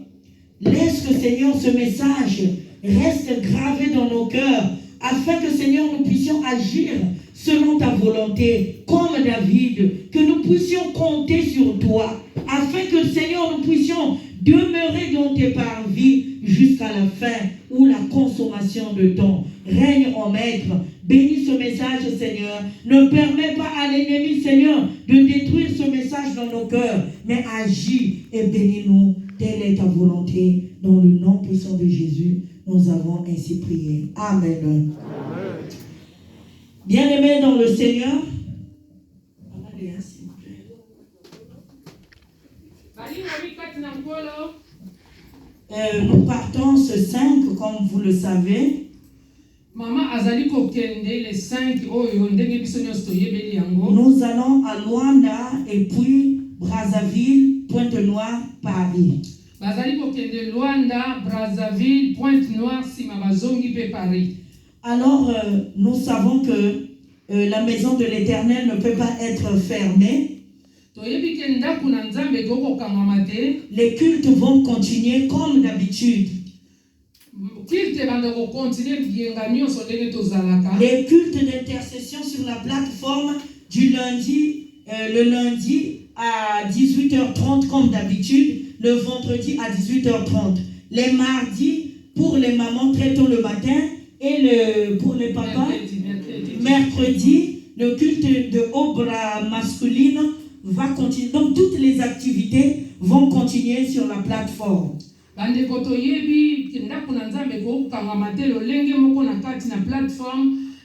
Laisse que, Seigneur, ce message reste gravé dans nos cœurs, afin que, Seigneur, nous puissions agir selon ta volonté, comme David, que nous puissions compter sur toi, afin que, Seigneur, nous puissions demeurer dans tes parvis jusqu'à la fin ou la consommation de ton règne en maître. Bénis ce message, Seigneur. Ne permets pas à l'ennemi, Seigneur, de détruire ce message dans nos cœurs, mais agis et bénis-nous. Telle est ta volonté. Dans le nom puissant de Jésus, nous avons ainsi prié. Amen. Bien-aimés dans le Seigneur, nous partons ce 5, comme vous le savez. Maman azali kokende les 5 oyo ndenge biso nyonso toyebeli yango. Nous allons à Luanda et puis Brazzaville, Pointe-Noire, Paris. Bazali kokende Luanda, Brazzaville, Pointe-Noire, sima bazongi pe Paris. Alors nous savons que la maison de l'Éternel ne peut pas être fermée. Les cultes vont continuer comme d'habitude. Les cultes d'intercession sur la plateforme du lundi, le lundi à 18h30 comme d'habitude, le vendredi à 18h30. Les mardis pour les mamans très tôt le matin et pour les papas, mercredi, le culte de obra masculine va continuer. Donc toutes les activités vont continuer sur la plateforme.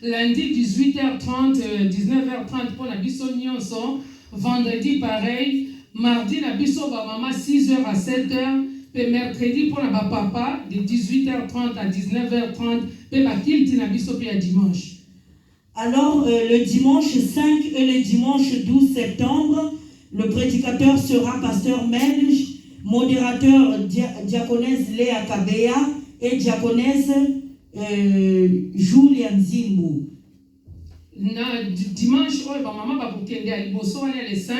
Lundi 18h30, 19h30 pour la biso nyonso, vendredi pareil, mardi la biso ba mama 6h à 7h, et mercredi pour la papa de 18h30 à 19h30, et la kilti na biso pe dimanche. Alors le dimanche 5 et le dimanche 12 septembre, le prédicateur sera pasteur Melge, modérateur diaconesse Léa Kabea et diaconesse Julian Zimbu. Na dimanche oyo ba mama ba kokende a liboso wana les 5,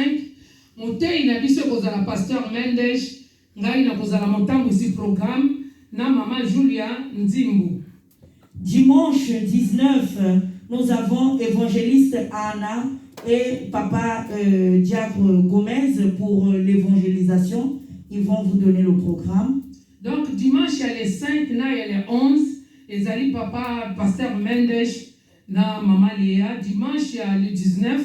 motei na biso kozala pasteur Mendes, ngai na kozala motambo ici programme na mama Julia Nzimbu. Dimanche 19, nous avons évangéliste Anna et papa Diacre Gomez pour l'évangélisation. Ils vont vous donner le programme. Donc dimanche il y a les 5, na il y a les 11, et ali papa pasteur Mendes na maman Léa. Dimanche il y a le 19,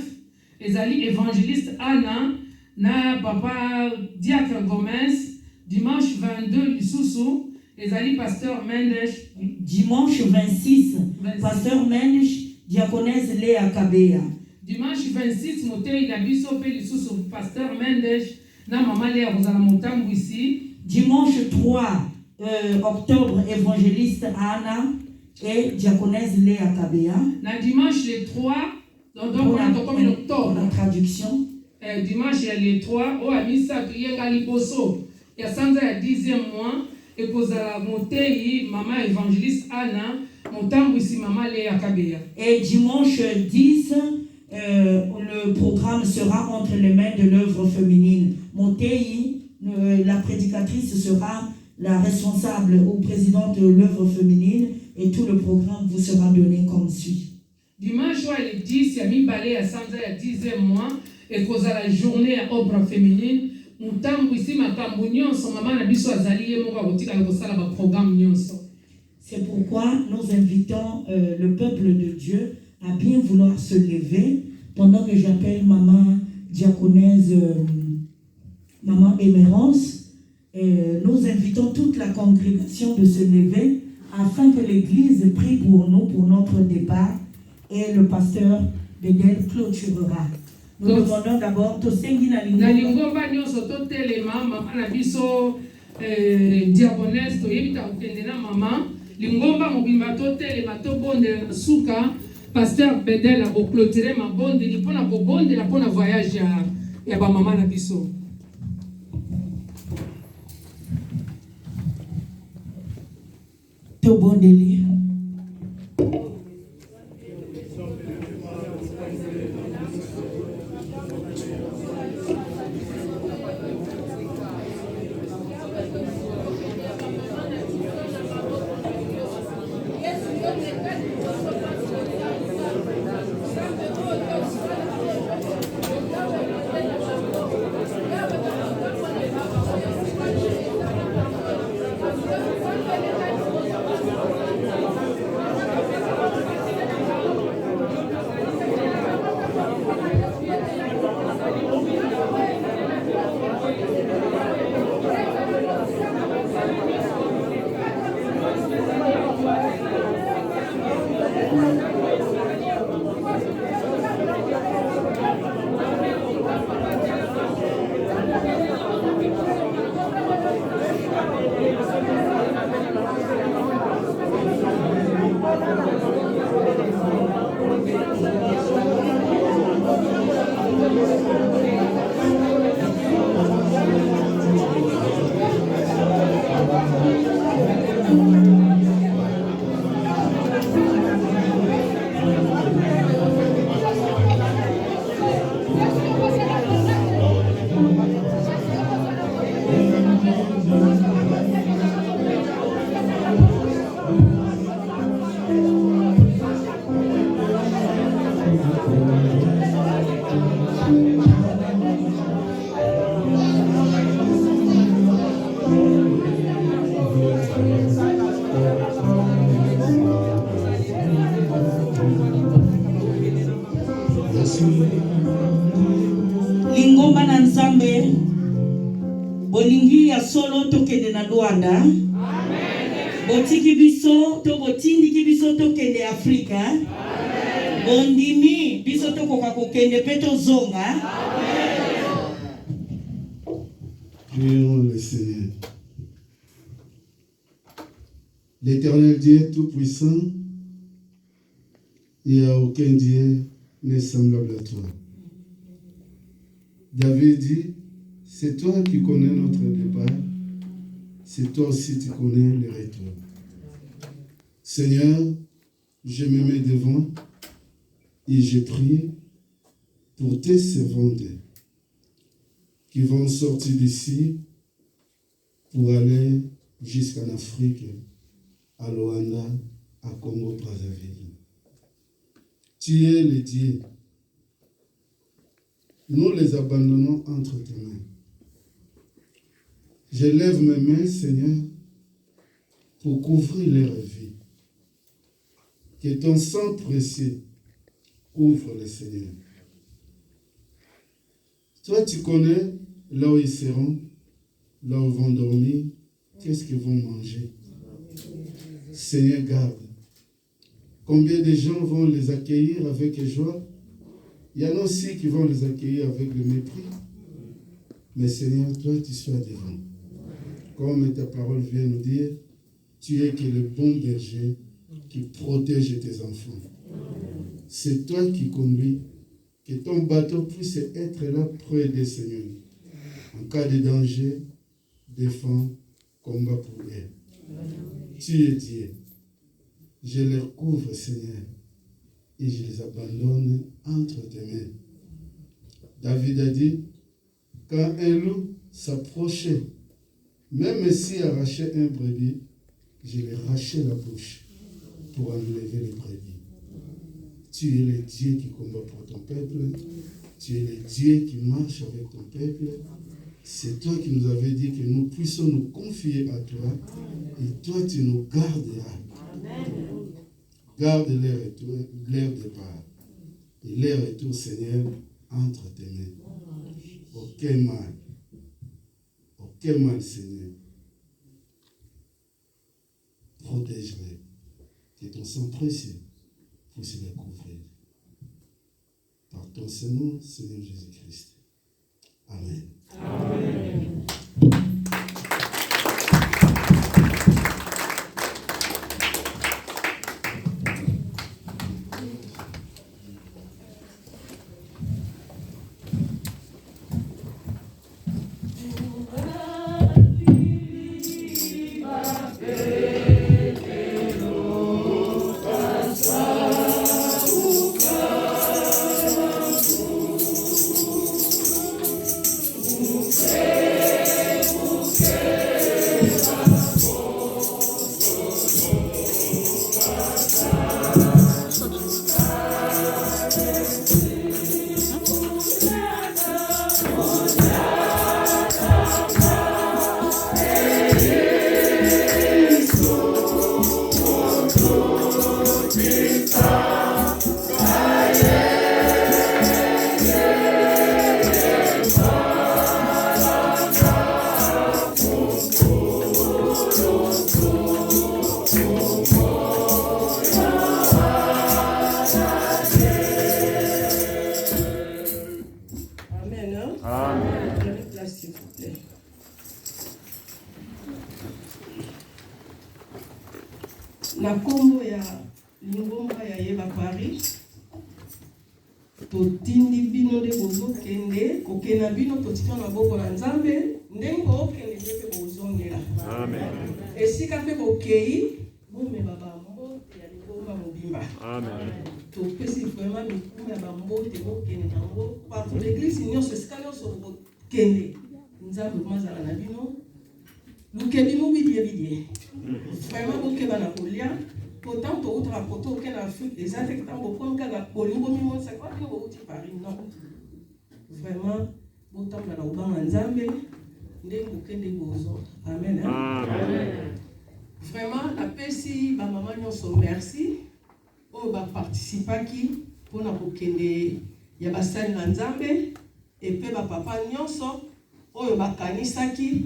et ali évangéliste Anna na papa Diacre Gomez. Dimanche 22 lisusu et ali pasteur Mendes. Dimanche 26, pasteur Mendes, diaconesse Léa Kabea. Dimanche 26, motei na biso pe lisusu pasteur Mendes na maman Léa kozala motambo ici. Dimanche 3 octobre, évangéliste Anna et diaconesse Léa Kabea. Na dimanche le 3, donc on a comme octobre. La traduction. Dimanche il y a le 3, au amisa yenga liboso. Il y a sanza ya 10e mois et kozala motei maman évangéliste Anna motambo ici maman Léa Kabea. Et dimanche 10, le programme sera entre les mains de l'œuvre féminine. Motei, la prédicatrice sera la responsable ou présidente de l'œuvre féminine, et tout le programme vous sera donné comme suit. Dimanche soir, le 10, il y a mis balai à Sanza, il y a 10e mois, et cause à la journée à œuvre féminine. Moutambo ici, ma cambonion, son maman a biso azali, et mon gars, à la programme nyonso. C'est pourquoi nous invitons le peuple de Dieu à bien vouloir se lever pendant que j'appelle maman diaconèse, maman Émérance. Nous invitons toute la congrégation de se lever afin que l'Église prie pour nous, pour notre départ, et le pasteur Bedel clôturera. Nous demandons d'abord Tosengi Nalingomba nyonso to telema mama na biso diaconesse to yebita okende na mama lingomba mobimba to telema to bonde suka pasteur Bedel a clôturer ma bonde li pona ko bonde la pona voyage ya ba mama na biso. To bonde li. Lingomba na nzambe bolingi ya solo tokende na Luanda. Botiki biso to botindiki biso tokende Afrika. Bondimi biso tokoka kokende pe tozonga. Prions le Seigneur. L'Éternel Dieu Tout-Puissant, il n'y a aucun Dieu n'est semblable à toi. David dit, c'est toi qui connais notre départ, c'est toi aussi qui connais le retour. Seigneur, je me mets devant et je prie pour tes servantes qui vont sortir d'ici pour aller jusqu'en Afrique, à Luanda, à Congo-Brazzaville. Tu es le Dieu. Nous les abandonnons entre tes mains. Je lève mes mains, Seigneur, pour couvrir leur vie. Que ton sang précieux ouvre les Seigneur. Toi, tu connais là où ils seront, là où ils vont dormir, qu'est-ce qu'ils vont manger. Seigneur, garde. Combien de gens vont les accueillir avec joie? Il y en a aussi qui vont les accueillir avec le mépris. Mais Seigneur, toi, tu sois devant. Comme ta parole vient nous dire, tu es que le bon berger qui protège tes enfants. C'est toi qui conduis, que ton bateau puisse être là près des Seigneurs. En cas de danger, défends, combat pour eux. Tu es Dieu. Je les couvre, Seigneur, et je les abandonne entre tes mains. David a dit, quand un loup s'approchait Même si arracher un brebis, je vais arracher la bouche pour enlever les brebis. Tu es le Dieu qui combat pour ton peuple. Tu es le Dieu qui marche avec ton peuple. C'est toi qui nous avais dit que nous puissions nous confier à toi. Et toi, tu nous garderas. Garde leur départ. Et leur retour, Seigneur, entre tes mains. Aucun mal, Seigneur. Protège-les. Que ton sang précieux puisse les couvrir. Par ton Seigneur, Seigneur Jésus-Christ. Amen. Amen. Na kombo ya lingomba ya yeba Paris totindi bino nde bozokende kokena bino totika maboko na Nzambe ndenge okende mpe bozongela. Amen. Esika mpe bokei bomema bambote ya lingomba mobimba. Amen. Topesi vraiment mikuma ya bambote bokende nango partout l'église nyonso esika nyonso bokende Nzambe mazala na bino lukebi mobidie vraiment bokeba na kolia pourtant to utra poto ke na Afrique des Afrique tant beaucoup kala bolingo mimo ça quoi que vous Paris non vraiment botamba na ubanga Nzambe ndenge bokende bozo amen hein? Amen. Vraiment la pesi ba maman nyonso merci o ba participaki pona kokende ya basali na Nzambe et pe ba papa nyonso oyo bakanisaki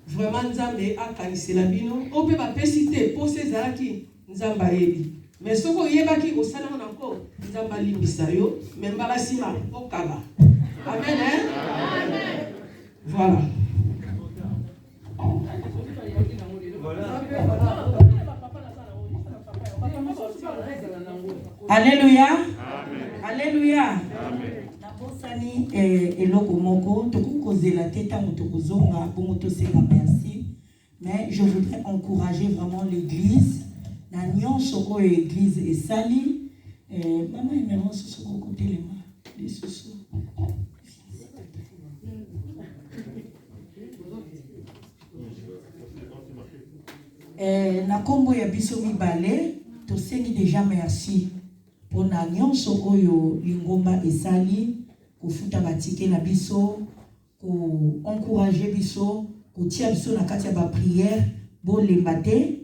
vraiment Nzambe akanisela bino ope bapesi te pose ezalaki Nzambe ayebi mais soko oyebaki osala ngo nako Nzambe alimbisa yo mais mbala nsima okaba amen hein? Amen. Voilà. Alléluia. Alléluia. Nabosani eloko moko tokokozela teta motokozonga bongo tosenga merci mais je voudrais encourager vraiment l'église na nyonso oyo église esali mama emero soso kokotelema lisusu na kombo ya biso mibale tosengi déjà merci pona nyonso oyo lingomba esali kofuta batike na biso ko encourager biso kotia biso na kati ya ba prière bolemba te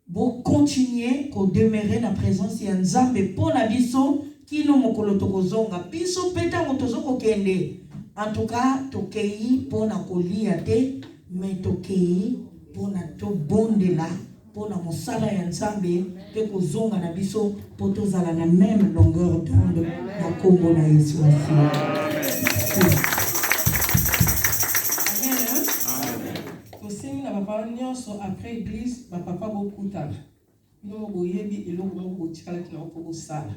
bo continuer ko demeurer na présence ya Nzambe pona biso kino mokolo tokozonga biso peta motozoko kende en tout cas tokei pona kolia te mais tokei pona to bondela pona mosala ya Nzambe pe kozonga na biso po tozala na même longueur d'onde na kombo na Yesu Amen. Tosengi na papa nyonso après église ba papa bokutana bino boyebi eloko moko botikalaki na opo bosala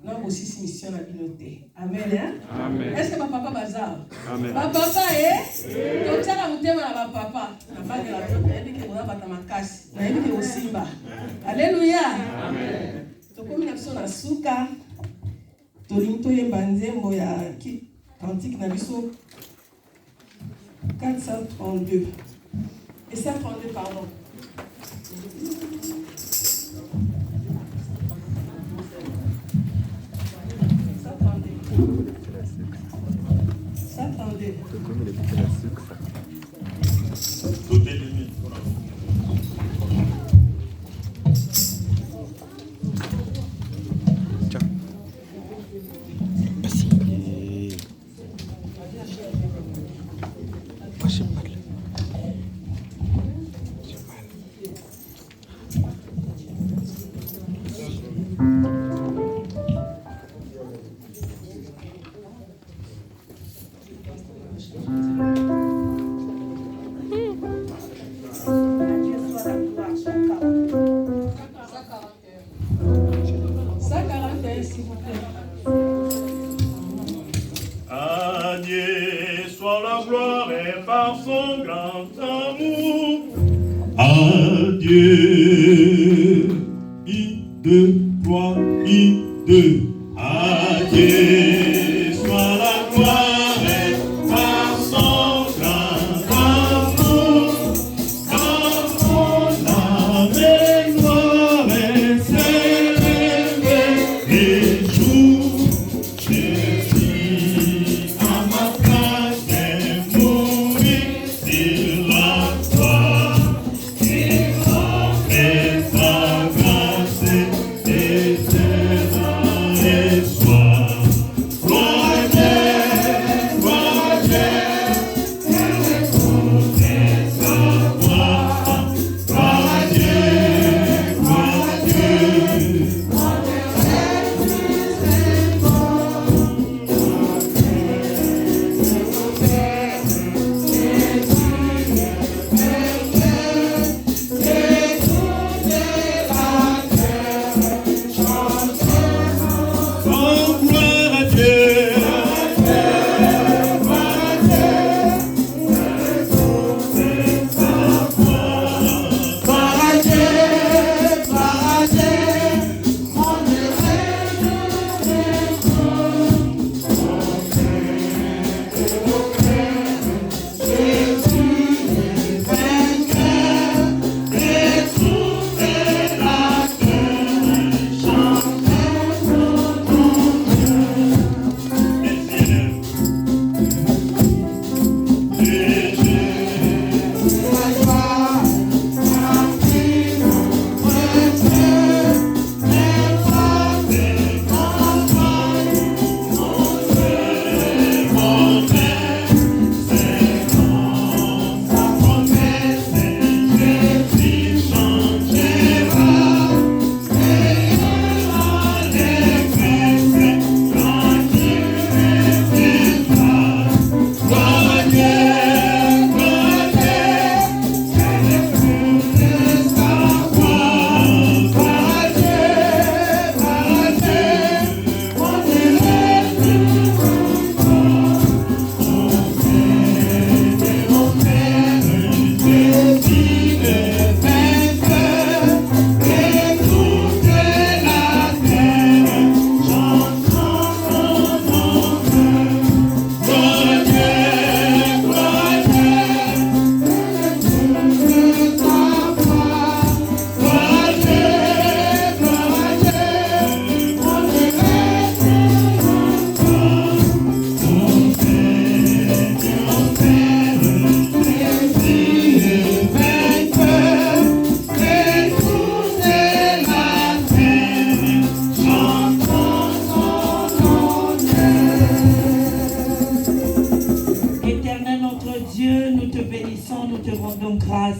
na bosisi mission na bino te amen hein? Amen. Est-ce que ba papa bazar amen ba papa totaka mutema na ba papa na bangi la to yebi ke bona bata makasi na yebi ke osimba alléluia amen tokomi na biso na suka tolingi toyemba nzembo ya cantique na biso 432 Et 132, pardon. À Dieu soit la gloire et par son grand amour. À Dieu, trois, à Dieu soit la gloire et par son grand amour. Quand mon âme est noire et s'élève les jours, je dis à ma place de mourir sur la croix. Et après sa grâce éternelle et soir. Gloire à Dieu, elle écoutait sa voix. Gloire à Dieu, gloire à Dieu. Oh, gloire à Dieu. Éternel notre Dieu, nous te bénissons, nous te rendons grâce.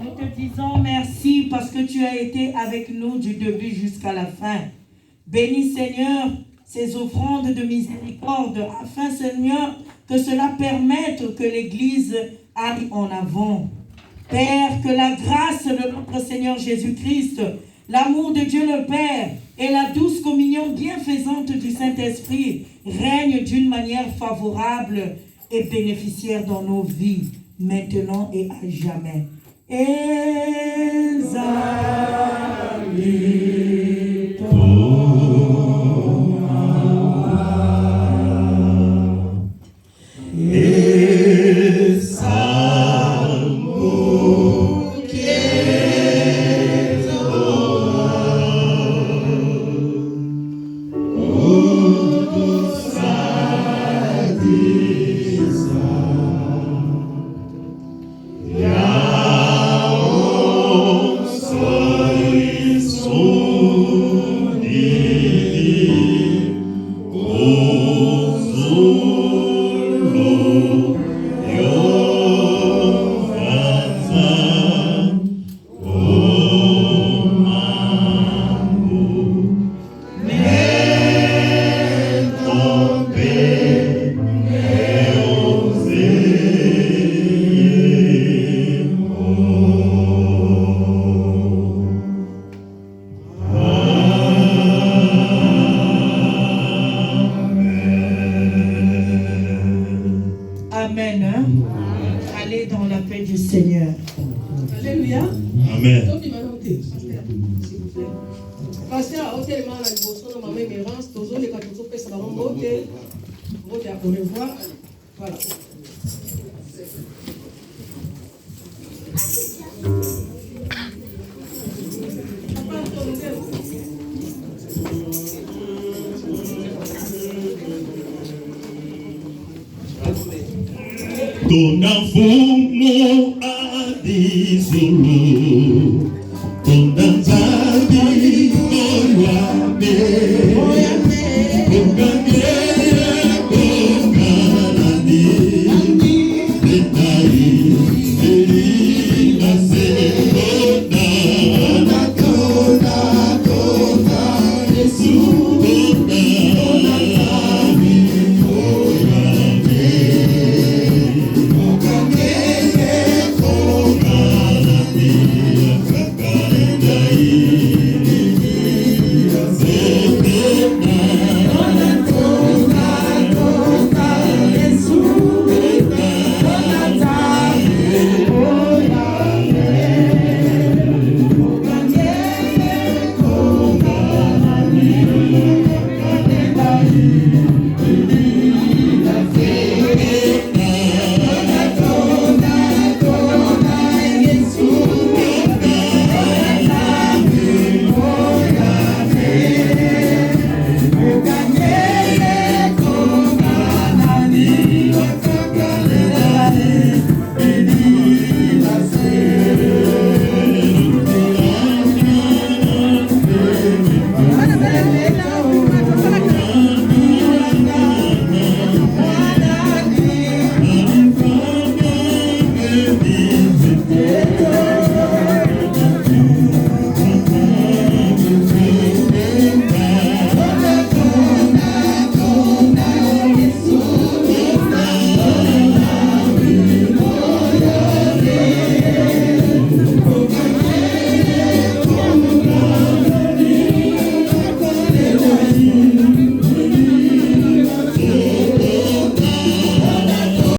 Nous te disons merci parce que tu as été avec nous du début jusqu'à la fin. Bénis Seigneur ces offrandes de miséricorde afin Seigneur que cela permette que l'Église aille en avant. Père, que la grâce de notre Seigneur Jésus-Christ, l'amour de Dieu le Père et la douce communion bienfaisante du Saint-Esprit règnent d'une manière favorable et bénéficiaire dans nos vies, maintenant et à jamais. Salmo pasteur aotelema na liboso na mama Emerance tozoleka tozopesa bango mbote ya au revoir. Voilà. Ton afumo adisulu, ton danzadi oyame, oyame, okanani, detai, derina sekona, kona, Yesu,